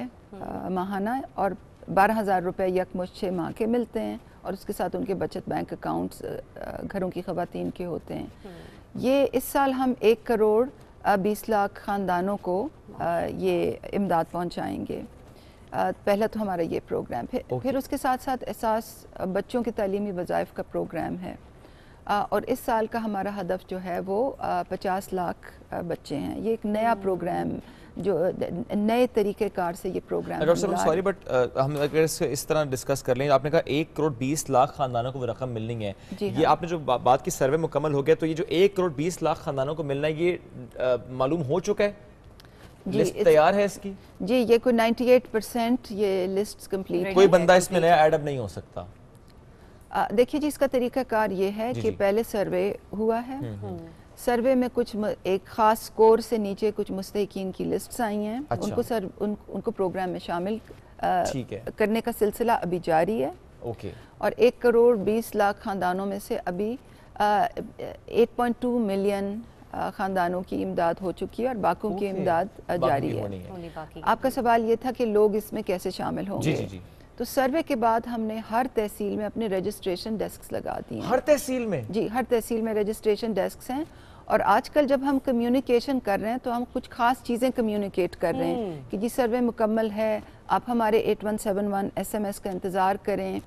S4: ماہانہ اور 12,000 روپے یکمشت 6 ماہ کے ملتے ہیں, اور اس کے ساتھ ان کے بچت بینک اکاؤنٹس گھروں کی خواتین کے ہوتے ہیں. یہ اس سال ہم 1 کروڑ 20 لاکھ خاندانوں کو یہ امداد پہنچائیں گے. پہلا تو ہمارا یہ پروگرام ہے. پھر اس کے ساتھ ساتھ احساس بچوں کے تعلیمی وظائف کا پروگرام ہے, اور اس سال کا ہمارا ہدف جو ہے وہ 50 لاکھ بچے ہیں. یہ ایک نیا پروگرام, جو نئے طریقہ کار سے یہ پروگرام.
S1: ڈاکٹر صاحب سوری بٹ ہم اگر اس طرح ڈسکس کر لیں, آپ نے کہا 1 کروڑ 20 لاکھ خاندانوں کو وہ رقم ملنی ہے. یہ آپ نے جو بات کی سروے مکمل ہو گیا, تو یہ جو 1 کروڑ 20 لاکھ خاندانوں کو ملنا ہے یہ معلوم ہو چکا ہے؟ لسٹ تیار ہے اس کی؟
S4: جی یہ کوئی 98% یہ لسٹ کمپلیٹ.
S1: کوئی بندہ اس میں نیا ایڈ اپ نہیں ہو سکتا؟
S4: دیکھیے جی اس کا طریقہ کار یہ ہے کہ پہلے سروے ہوا ہے. سروے میں کچھ ایک خاص سکور سے نیچے کچھ مستحقین کی لسٹس آئی ہیں. ان کو پروگرام میں شامل کرنے کا سلسلہ ابھی جاری ہے. اور 1 کروڑ 20 لاکھ خاندانوں میں سے ابھی 8.2 ملین خاندانوں کی امداد ہو چکی ہے اور باقیوں کی امداد جاری ہے. آپ کا سوال یہ تھا کہ لوگ اس میں کیسے شامل ہوں گے. تو سروے کے بعد ہم نے ہر تحصیل میں اپنے رجسٹریشن ڈیسکس لگا دی ہیں.
S1: ہر تحصیل میں؟ جی
S4: ہر تحصیل میں رجسٹریشن ڈیسکس ہیں. اور آج کل جب ہم کمیونیکیشن کر رہے ہیں تو ہم کچھ خاص چیزیں کمیونیکیٹ کر رہے ہیں کہ جی سروے مکمل ہے, آپ ہمارے 8171 SMS کا انتظار کریں.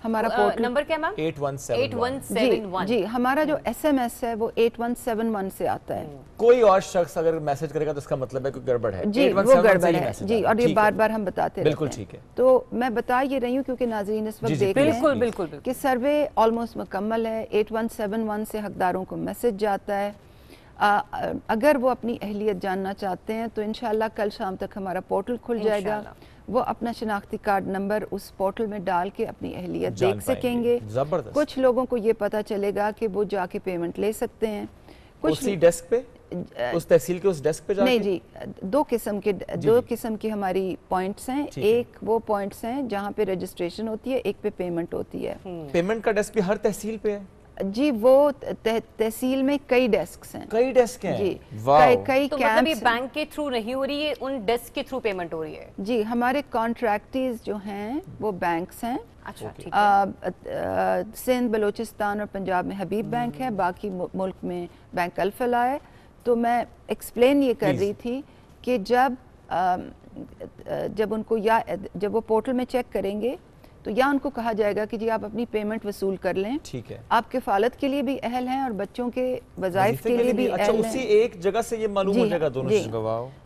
S4: ہمارا پورٹل
S14: نمبر کیا میم؟ 8171.
S4: جی ہمارا جو SMS ہے وہ 8171 سے آتا ہے.
S1: کوئی اور شخص اگر میسج کرے گا تو اس کا مطلب ہے کوئی گڑبڑ ہے.
S4: جی وہ گڑبڑ ہے جی, اور یہ بار بار ہم بتاتے
S1: بالکل ٹھیک ہے.
S4: تو میں بتا یہ رہی ہوں کیونکہ ناظرین اس وقت دیکھ رہے ہیں کہ سروے آلموسٹ مکمل ہے. 8171 سے حقداروں کو میسج جاتا ہے. اگر وہ اپنی اہلیت جاننا چاہتے ہیں تو انشاءاللہ کل شام تک ہمارا پورٹل کھل جائے گا. وہ اپنا شناختی کارڈ نمبر اس پورٹل میں ڈال کے اپنی اہلیت دیکھ سکیں گے. کچھ لوگوں کو یہ پتا چلے گا کہ وہ جا کے پیمنٹ لے سکتے ہیں.
S1: اسی ڈیسک پہ, اس تحصیل کے اس ڈیسک پہ جا کے؟
S4: نہیں جی, دو قسم کی ہماری پوائنٹس ہیں. ایک وہ پوائنٹس ہیں جہاں پہ رجسٹریشن ہوتی ہے, ایک پہ پیمنٹ ہوتی ہے.
S1: پیمنٹ کا ڈیسک بھی ہر تحصیل پہ ہے؟
S4: جی وہ تحصیل میں کئی ڈیسکس ہیں.
S1: کئی ڈیسک ہیں؟
S4: جی
S14: کئی. تو مطلب یہ بینک کے تھرو نہیں ہو رہی ہے, ان ڈیسک کے تھرو پیمنٹ ہو رہی ہے؟
S4: جی ہمارے کانٹریکٹیز جو ہیں وہ بینکس ہیں. سندھ, بلوچستان اور پنجاب میں حبیب بینک ہے, باقی ملک میں بینک الفلاح ہے. تو میں ایکسپلین یہ کر رہی تھی کہ جب ان کو جب وہ پورٹل میں چیک کریں گے تو یا ان کو کہا جائے گا کہ جی آپ اپنی پیمنٹ وصول کر لیں.
S1: ٹھیک ہے.
S4: آپ کفالت کے لیے بھی اہل ہیں اور بچوں کے وظائف کے لیے بھی اہل ہیں.
S1: اچھا اسی ایک جگہ سے یہ معلوم ہو جائے گا دونوں چیزیں.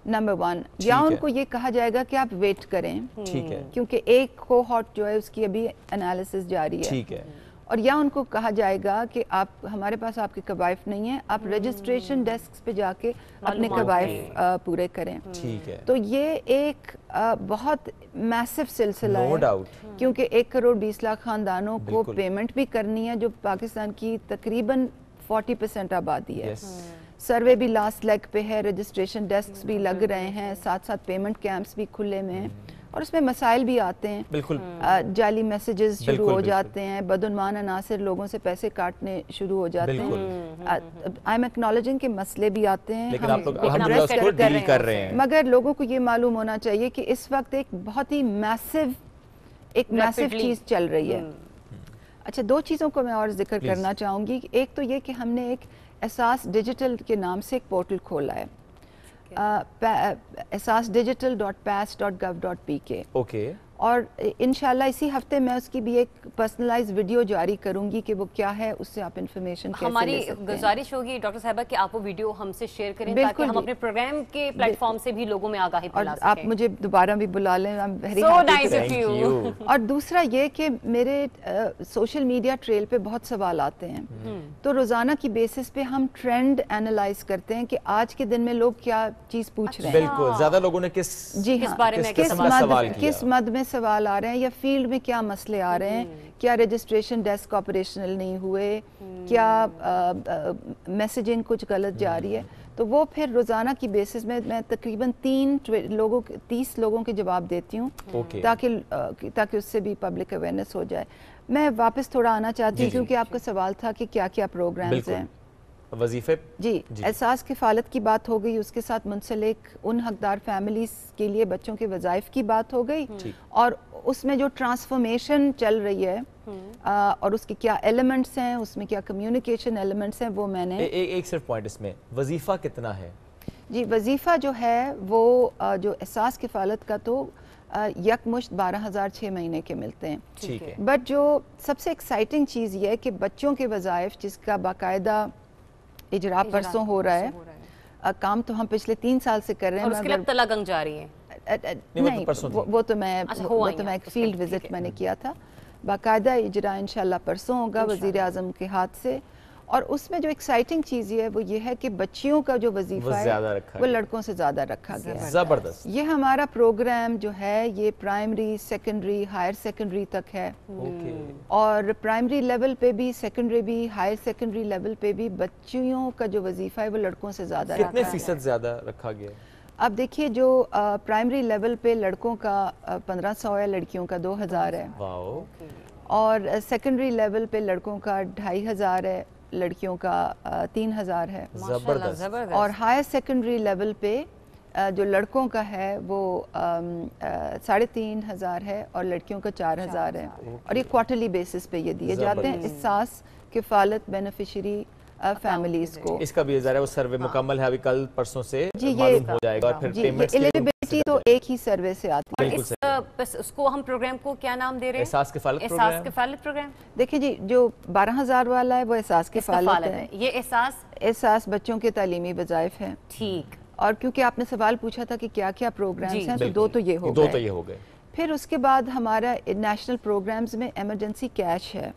S4: نمبر 1 یا ان کو یہ کہا جائے گا کہ آپ ویٹ کریں.
S1: ٹھیک ہے.
S4: کیونکہ ایک کوہارٹ جو ہے اس کی ابھی انالیسس جاری ہے.
S1: ٹھیک ہے.
S4: اور یا ان کو کہا جائے گا کہ آپ ہمارے پاس آپ کے قوائف نہیں ہیں, آپ رجسٹریشن ڈیسک پہ جا کے اپنے قوائف پورے کریں.
S1: ٹھیک ہے.
S4: تو یہ ایک بہت میسو سلسلہ ہے کیونکہ 1 کروڑ 20 لاکھ خاندانوں کو پیمنٹ بھی کرنی ہے جو پاکستان کی تقریباً 40% آبادی ہے. سروے بھی لاسٹ لیگ پہ ہے, رجسٹریشن ڈیسکس بھی لگ رہے ہیں, ساتھ ساتھ پیمنٹ کیمپس بھی کھلے میں ہیں. اور اس میں مسائل بھی آتے ہیں.
S1: بالکل.
S4: جعلی میسیجز شروع ہو جاتے ہیں, بدعنوان عناصر لوگوں سے پیسے کاٹنے شروع ہو جاتے ہیں. آئی ایم ایکنالوجنگ کے مسئلے بھی آتے ہیں,
S1: لیکن آپ لوگ الحمدللہ اس کو ڈیل کر رہے ہیں.
S4: مگر لوگوں کو یہ معلوم ہونا چاہیے کہ اس وقت ایک بہت ہی میسو چیز چل رہی ہے. اچھا 2 چیزوں کو میں اور ذکر کرنا چاہوں گی. ایک تو یہ کہ ہم نے ایک احساس ڈیجیٹل کے نام سے ایک پورٹل کھولا ہے, asasdigital.pas.gov.pk.
S1: اوکے.
S4: اور انشاءاللہ اسی ہفتے میں اس کی بھی ایک پرسنلائز ویڈیو جاری کروں گی کہ وہ کیا ہے, اس سے آپ انفارمیشن کیسے
S14: ہماری
S4: لے سکتے ہیں.
S14: گزارش ہوگی ڈاکٹر صاحبہ کہ آپ وہ ویڈیو ہم سے شیئر کریں تاکہ ہم اپنے پروگرام کے پلیٹ فارم سے بھی لوگوں میں آگاہی پھیلا سکیں.
S4: آپ مجھے دوبارہ بھی بلا لیں. اور دوسرا یہ کہ میرے سوشل میڈیا ٹریل پہ بہت سوال آتے ہیں, تو روزانہ کی بیسس پہ ہم ٹرینڈ اینالائز کرتے ہیں کہ آج کے دن میں لوگ کیا چیز پوچھ رہے ہیں.
S1: بالکل. زیادہ لوگوں نے
S4: کس مد میں سوال آ رہے ہیں یا فیلڈ میں کیا مسئلے آ رہے ہیں, کیا رجسٹریشن ڈیسک آپریشنل نہیں ہوئے, کیا میسیجنگ کچھ غلط جا رہی ہے. تو وہ پھر روزانہ کی بیسس میں تقریباً 30 لوگوں کے جواب دیتی ہوں تاکہ اس سے بھی پبلک اویئرنیس ہو جائے. میں واپس تھوڑا آنا چاہتی ہوں کیونکہ آپ کا سوال تھا کہ کیا کیا پروگرامز ہیں.
S1: وظیفے
S4: جی احساس کفالت کی بات ہو گئی, اس کے ساتھ منسلک ان حقدار فیملیز کے لیے بچوں کے وظائف کی بات ہو گئی, اور اس میں جو ٹرانسفارمیشن چل رہی ہے اور اس کے کیا ایلیمنٹس ہیں, اس میں کیا کمیونیکیشن ایلیمنٹس ہیں, وہ میں نے
S1: ایک صرف پوائنٹ اس میں وظیفہ کتنا ہے.
S4: جی وظیفہ جو ہے وہ جو احساس کفالت کا تو یکمشت 12,000 6 مہینے کے ملتے ہیں. بٹ جو سب سے ایکسائٹنگ چیز یہ ہے کہ بچوں کے وظائف جس کا باقاعدہ اجرا پرسوں ہو رہا ہے, کام تو ہم پچھلے 3 سال سے کر رہے ہیں.
S14: اور اس کے لیے اب تلہ گنگ جاری ہے.
S4: نہیں وہ تو میں ایک فیلڈ وزٹ میں نے کیا تھا. باقاعدہ اجرا انشاءاللہ پرسوں ہوگا وزیر اعظم کے ہاتھ سے, اور اس میں جو ایکسائٹنگ چیز یہ ہے وہ یہ ہے کہ بچیوں کا جو وظیفہ ہے وہ لڑکوں سے زیادہ رکھا گیا ہے.
S1: زبردست.
S4: یہ ہمارا پروگرام جو ہے یہ پرائمری سیکنڈری ہائر سیکنڈری تک ہے, اور پرائمری لیول پہ بھی سیکنڈری بھی ہائر سیکنڈری لیول پہ بھی بچیوں کا جو وظیفہ ہے وہ لڑکوں سے زیادہ رکھا
S1: ہے. کتنے فیصد زیادہ رکھا گیا؟
S4: اب دیکھیے جو پرائمری لیول پہ لڑکوں کا 1500 ہے, لڑکیوں کا 2000 ہے, اور سیکنڈری لیول پہ لڑکوں کا 2500 ہے, لڑکیوں کا 3000 ہے. اور ہائر سیکنڈری لیول پہ جو لڑکوں کا ہے وہ 3500 ہے اور لڑکیوں کا 4000 ہے, اور یہ کوارٹرلی بیسس پہ یہ دیے جاتے ہیں احساس کفالت بینیفیشری فیملیز کو.
S1: اس کا بھی ظاہر ہے وہ سروے مکمل ہے, ابھی کل پرسوں سے معلوم ہو جائے گا, اور پھر پیمنٹس
S4: ایلیجیبلٹی تو ایک ہی سروے سے آتی
S14: ہے. اس کو ہم پروگرام کو کیا نام دے رہے ہیں؟
S1: احساس کفالت
S14: پروگرام.
S4: دیکھیں جی جو 12000 والا ہے وہ احساس کفالت ہے.
S14: یہ
S4: احساس بچوں کے تعلیمی وظائف ہے.
S14: ٹھیک.
S4: اور کیونکہ آپ نے سوال پوچھا تھا کہ کیا کیا پروگرامز ہیں, تو دو تو یہ ہو گئے. پھر اس کے بعد ہمارا نیشنل پروگرامز میں ایمرجنسی کیش ہے.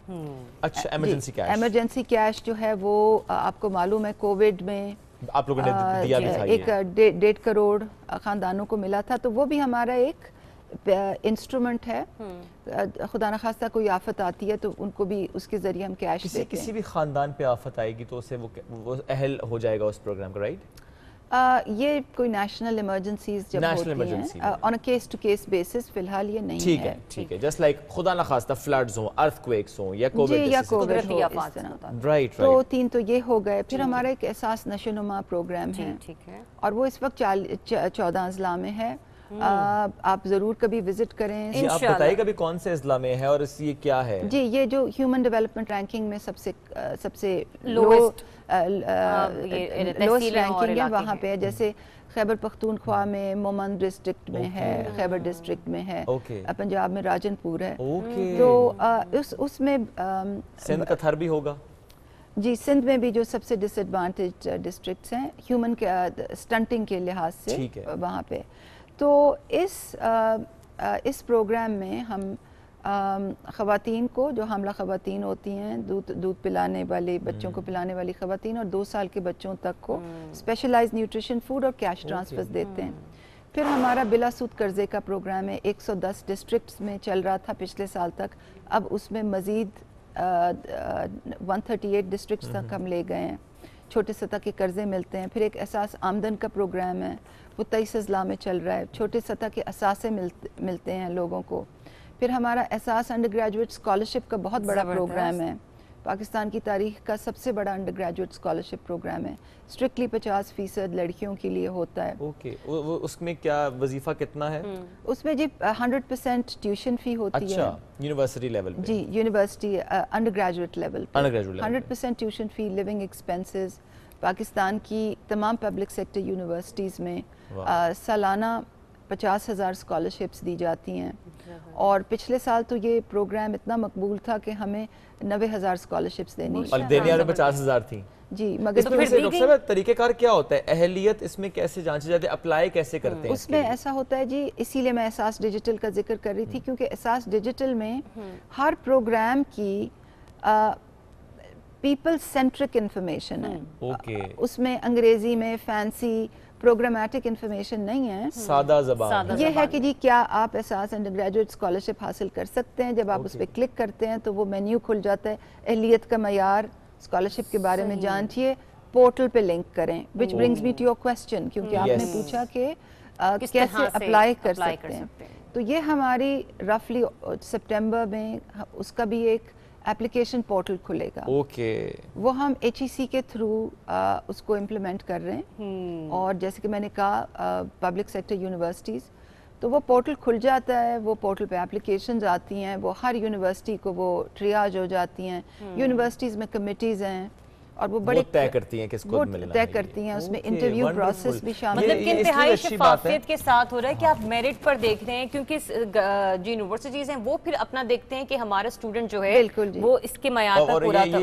S1: اچھا, ایمرجنسی کیش.
S4: ایمرجنسی کیش جو ہے وہ آپ کو معلوم ہے کووڈ میں
S1: آپ لوگوں نے دیا بھی تھا,
S4: ایک 1.5 کروڑ خاندانوں کو ملا تھا, تو وہ بھی ہمارا ایک انسٹرومنٹ ہے. خدا نخواستہ کوئی آفت آتی ہے تو ان کو بھی اس کے ذریعے ہم کیش دیتے ہیں.
S1: کسی بھی خاندان پہ آفت آئے گی تو اسے وہ اہل ہو جائے گا اس پروگرام کا, رائٹ؟
S4: یہ کوئی نیشنل ایمرجنسیز جب ہوتی ہیں on a case to case basis, فی الحال یہ نہیں ہے.
S1: ٹھیک ہے, جسٹ لائک خدا نخواستہ فلڈز ہوں, ارتھ کویکس ہوں, یا
S4: کووڈ ہو,
S1: رائٹ.
S4: تو 3 تو یہ ہو گئے. پھر ہمارا ایک احساس نشو نما پروگرام ہے, اور وہ اس وقت 14 اضلاع میں ہے. آپ ضرور کبھی وزٹ کریں.
S1: آپ بتائیے کبھی کون سے اضلاع میں ہے اور یہ کیا ہے؟
S4: جی یہ جو ہیومن ڈیولپمنٹ رینکنگ میں سب سے لوسٹ رینکنگ ہے وہاں پہ, جیسے خیبر پختونخوا میں مومند ڈسٹرکٹ میں ہے, خیبر ڈسٹرکٹ میں ہے, پنجاب میں راجن پور ہے. تو اس میں
S1: سندھ کا تھر بھی ہوگا.
S4: جی سندھ میں بھی جو سب سے ڈس ایڈوانٹیج ڈسٹرکٹس ہیں ہیومن سٹنٹنگ کے لحاظ سے وہاں پہ. تو اس پروگرام میں ہم خواتین کو, جو حاملہ خواتین ہوتی ہیں, دودھ پلانے والی بچوں کو پلانے والی خواتین, اور 2 سال کے بچوں تک کو اسپیشلائز نیوٹریشن فوڈ اور کیش ٹرانسفرز دیتے ہیں. پھر ہمارا بلا سود قرضے کا پروگرام ہے, 110 ڈسٹرکٹس میں چل رہا تھا پچھلے سال تک, اب اس میں مزید 138 ڈسٹرکٹس تک ہم لے گئے ہیں. چھوٹے سطح کے قرضے ملتے ہیں. پھر ایک احساس آمدن کا پروگرام ہے, وہ 23 اضلاع میں چل رہا ہے, چھوٹے سطح کے اثاثے ملتے ہیں لوگوں کو. پھر ہمارا احساس انڈر گریجویٹ اسکالرشپ کا بہت بڑا پروگرام ہے, پاکستان کی تاریخ کا سب سے بڑا انڈر گریجویٹ اسکالرشپ پروگرام ہے. اسٹرکٹلی 50% لڑکیوں کے لیے ہوتا ہے.
S1: اوکے, اس میں کیا وظیفہ کتنا ہے؟
S4: اس میں جی 100% ٹیوشن فی ہوتی ہے.
S1: اچھا, یونیورسٹی لیول پہ؟
S4: جی یونیورسٹی انڈر گریجویٹ لیول پہ 100% tuition fee, living expenses. Pakistan کی تمام پبلک سیکٹر یونیورسٹیز میں سالانہ 50,000 اسکالرشپس دی جاتی ہیں, اور پچھلے سال تو یہ پروگرام اتنا مقبول تھا کہ ہمیں 90,000 اسکالرشپس دینی,
S1: اور دینے والے 50,000 تھی.
S4: جی مگر
S1: ڈاکٹر صاحب طریقہ کار کیا ہوتا ہے, اہلیت اس میں کیسے جانچی جاتی ہے, اپلائی کیسے کرتے ہیں؟
S4: اس میں ایسا ہوتا ہے جی, اسی لیے میں احساس ڈیجیٹل کا ذکر کر رہی تھی, کیونکہ احساس ڈیجیٹل میں ہر پروگرام کی پیپل سینٹرک انفارمیشن ہے. اس میں انگریزی میں فینسی پروگرامیٹک انفارمیشن نہیں ہے,
S1: سادہ زبان.
S4: یہ ہے کہ جی کیا آپ احساس انڈر گریجویٹ اسکالرشپ حاصل کر سکتے ہیں. جب آپ اس پہ کلک کرتے ہیں تو وہ مینیو کھل جاتا ہے, اہلیت کا معیار, اسکالرشپ کے بارے میں جانچیے, پورٹل پہ لنک کریں. Which brings me to your question, کیونکہ آپ نے پوچھا کہ کیسے اپلائی کر سکتے ہیں. تو یہ ہماری رفلی سپٹمبر میں اس کا بھی ایک اپلیکیشن پورٹل کھلے گا. وہ ہم HEC کے تھرو اس کو امپلیمنٹ کر رہے ہیں, اور جیسے کہ میں نے کہا پبلک سیکٹر یونیورسٹیز, تو وہ پورٹل کھل جاتا ہے, وہ پورٹل پہ اپلیکیشنز آتی ہیں, وہ ہر یونیورسٹی کو وہ ٹریاج ہو جاتی ہیں. یونیورسٹیز میں کمیٹیز ہیں, اور وہ بڑے
S1: طے کرتی ہیں کس کو ملنا
S4: طے کرتی ہیں, اس میں انٹرویو پروسیس بھی شامل
S14: مطلب کہ انتہائی شفافیت کے ساتھ ہو رہا ہے کہ آپ میرٹ پر دیکھ رہے ہیں, کیونکہ جو یونیورسٹیز ہیں وہ پھر اپنا دیکھتے ہیں کہ ہمارا اسٹوڈنٹ جو ہے وہ اس کے معیار پر پورا اتر رہا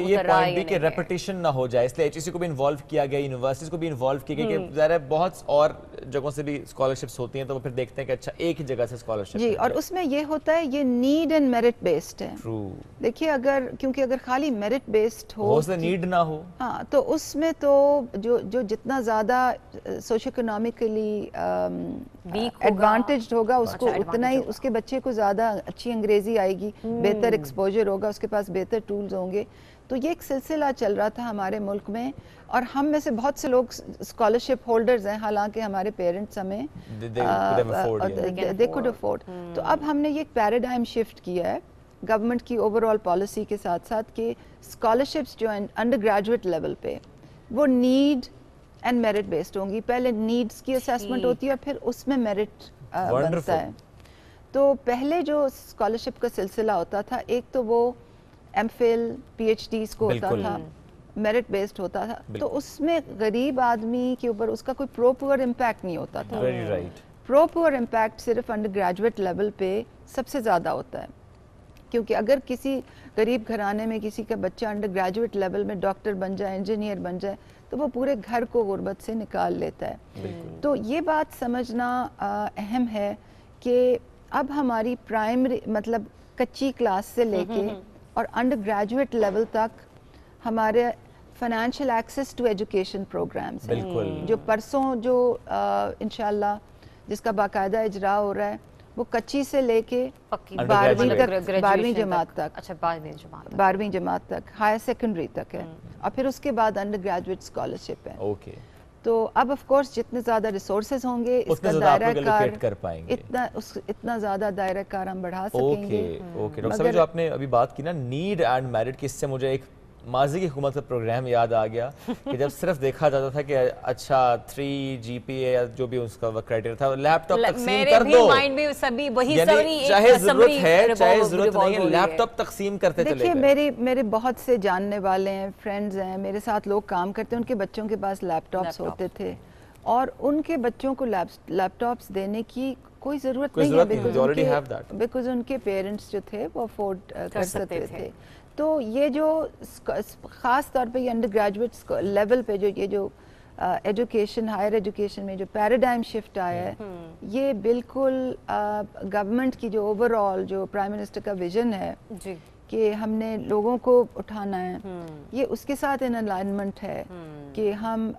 S14: ہے یا نہیں.
S1: کہ ریپیٹیشن نہ ہو جائے, اس لیے HEC کو بھی انوالو کیا گیا, یونیورسٹیز کو بھی انوالو کیا گیا کہ ظاہر ہے بہت اور جگہوں سے بھی اسکالرشپس ہوتی ہیں تو وہ پھر دیکھتے ہیں کہ اچھا ایک ہی جگہ سے اسکالرشپ.
S4: جی, اور اس میں یہ ہوتا ہے یہ نیڈ اینڈ میرٹ بیسڈ ہے. دیکھیے کیونکہ اگر خالی میرٹ بیسڈ ہو
S1: نیڈ نہ ہو,
S4: ہاں, تو اس میں تو جو جتنا زیادہ سوشو اکنامکلی ایڈوانٹیجڈ ہوگا اس کو اتنا ہی اس کے بچے کو زیادہ اچھی انگریزی آئے گی, بہتر ایکسپوجر ہوگا, اس کے پاس بہتر ٹولز ہوں گے. تو یہ ایک سلسلہ چل رہا تھا ہمارے ملک میں, اور ہم میں سے بہت سے لوگ اسکالرشپ ہولڈرز ہیں, حالانکہ ہمارے پیرنٹس ہمیں they could afford. تو اب ہم نے یہ پیراڈائم شفٹ کیا ہے گورنمنٹ کی اوور آل پالیسی کے ساتھ ساتھ کہ اسکالرشپس جو ہیں انڈر گریجویٹ لیول پہ وہ نیڈ اینڈ میرٹ بیسڈ ہوں گی. پہلے نیڈس کی اسیسمنٹ ہوتی ہے اور پھر اس میں میرٹ بنتا ہے. تو پہلے جو اسکالرشپ کا سلسلہ ہوتا تھا, ایک تو وہ M Phil P H Ds کو ہوتا تھا, میرٹ بیسڈ ہوتا تھا, تو اس میں غریب آدمی کے اوپر اس کا کوئی پروپر امپیکٹ نہیں ہوتا تھا. پروپر امپیکٹ صرف انڈر گریجویٹ لیول پہ سب سے زیادہ ہوتا ہے, کیونکہ اگر کسی غریب گھرانے میں کسی کا بچہ انڈر گریجویٹ لیول میں ڈاکٹر بن جائے, انجینئر بن جائے, تو وہ پورے گھر کو غربت سے نکال لیتا ہے. تو یہ بات سمجھنا اہم ہے کہ اب ہماری پرائمری مطلب کچی کلاس سے لے کے اور انڈر گریجویٹ لیول تک ہمارے financial access to education programmes ہیں, جو پرسوں جو انشاءاللہ جس کا باقاعدہ اجرا ہو رہا ہے, وہ کچی سے لے کے 12ویں جماعت تک ہائر سیکنڈری تک ہے, اور پھر اس کے بعد انڈر گریجویٹ اسکالرشپ ہے. تو اب آف کورس جتنے زیادہ ریسورسز ہوں گے اس کا دائرہ کار اتنا زیادہ دائرہ کار ہم بڑھا سکیں گے.
S1: ڈاکٹر صاحب جو آپ نے ابھی بات کی نا نیڈ اینڈ میرٹ کی, اس سے مجھے ایک ماضی کی حکومت کا پروگرام یاد آ گیا کہ جب صرف دیکھا جاتا تھا کہ اچھا 3 GPA یا جو بھی اس کا کرائٹیریا تھا, لیپ ٹاپ تقسیم کر دو, چاہے ضرورت ہے چاہے ضرورت نہیں ہے, لیپ ٹاپ تقسیم کرتے چلے گئے.
S4: دیکھیے میرے بہت سے جاننے والے ہیں, فرینڈز ہیں, میرے ساتھ لوگ کام کرتے ہیں, ان کے بچوں کے پاس لیپ ٹاپس ہوتے تھے, اور ان کے بچوں کو لیپ ٹاپس دینے کی کوئی ضرورت نہیں ہے, بیکاز ان کے پیرنٹس جو تھے وہ افورڈ کر سکتے تھے. تو یہ جو خاص طور پہ یہ انڈر گریجویٹ لیول پہ یہ جو ایجوکیشن ہائر ایجوکیشن میں جو پیراڈائم شفٹ آیا ہے, یہ بالکل گورنمنٹ کی جو اوور آل جو پرائم منسٹر کا ویژن ہے کہ ہم نے لوگوں کو اٹھانا ہے, یہ اس کے ساتھ ان الائنمنٹ ہے کہ ہم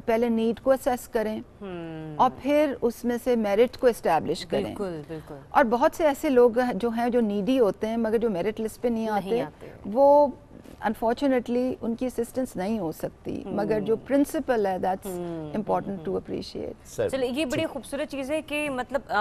S4: پہلے نیڈ کو اسیس کریں اور پھر اس میں سے میرٹ کو اسٹیبلش کریں. اور بہت سے ایسے لوگ جو ہیں جو نیڈی ہوتے ہیں مگر جو میرٹ لسٹ پہ نہیں آتے, وہ انفارچونیٹلی ان کی اسسٹنس نہیں ہو سکتی, مگر جو پرنسپل ہے دیٹس امپورٹنٹ ٹو اپریشیٹ.
S14: چلیں یہ بڑی خوبصورت چیز ہے کہ مطلب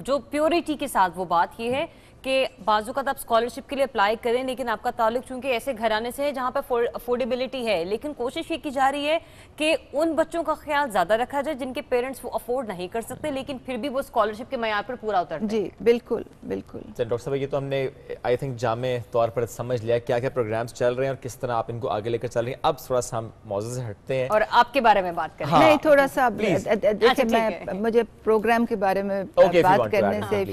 S14: جو پیورٹی کے ساتھ وہ بات یہ ہے کہ بعض اوقات آپ اسکالرشپ کے لیے اپلائی کریں, لیکن آپ کا تعلق چونکہ ایسے گھرانے سے ہے جہاں پہ افورڈیبلٹی ہے, لیکن کوشش یہ کی جا رہی ہے کہ ان بچوں کا خیال زیادہ رکھا جائے جن کے پیرنٹس وہ افورڈ نہیں کر سکتے, لیکن پھر بھی وہ اسکالرشپ کے معیار پر پورا اترتے ہیں.
S4: جی بالکل بالکل.
S1: ڈاکٹر صاحب یہ تو ہم نے آئی تھنک جامع طور پر سمجھ لیا کیا کیا پروگرامز چل رہے ہیں اور کس طرح آپ ان کو آگے لے کر چل رہی ہیں. اب تھوڑا سا ہم موضوع سے ہٹتے ہیں اور
S14: آپ کے بارے میں بات کریں.
S4: نہیں تھوڑا سا مجھے پروگرام کے بارے میں بات کرنے سے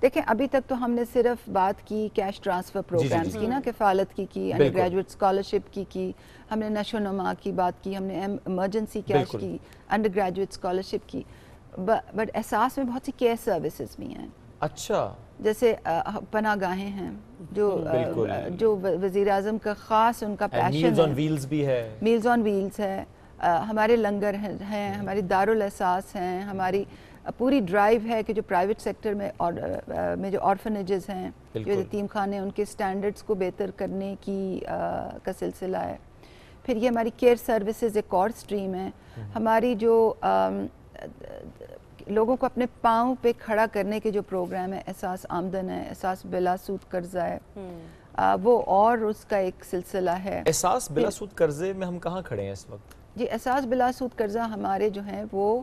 S4: دیکھیں, ابھی تک تو ہم نے صرف بات کی کیش ٹرانسفر پروگرامز کی نا, کفالت کی انڈر گریجویٹ اسکالرشپ کی, ہم نے نشو و نما کی بات کی, ہم نے ایمرجنسی کیش کی, انڈر گریجویٹ اسکالرشپ کی, بٹ احساس میں بہت سی کیئر سروسز بھی ہیں.
S1: اچھا,
S4: جیسے پناہ گاہیں ہیں جو وزیر اعظم کا خاص ان کا پیشن ہے,
S1: میلز آن ویلز بھی ہے,
S4: میلز آن ویلز ہے, ہمارے لنگر ہیں, ہماری دارالاحساس ہیں, ہماری پوری ڈرائیو ہے کہ جو پرائیویٹ سیکٹر میں جو آرفنیجز ہیں, جو یتیم خانے, ان کے سٹینڈرڈز کو بہتر کرنے کی کا سلسلہ ہے. پھر یہ ہماری کیئر سروسز ایک اور سٹریم ہے, ہماری جو لوگوں کو اپنے پاؤں پہ کھڑا کرنے کے جو پروگرام ہے, احساس آمدن ہے, احساس بلا سود قرضہ ہے, وہ اور اس کا ایک سلسلہ ہے.
S1: احساس بلا سود قرضے میں ہم کہاں کھڑے ہیں اس وقت؟
S4: جی, احساس بلا سود قرضہ ہمارے جو ہیں وہ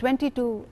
S4: 22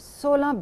S4: 16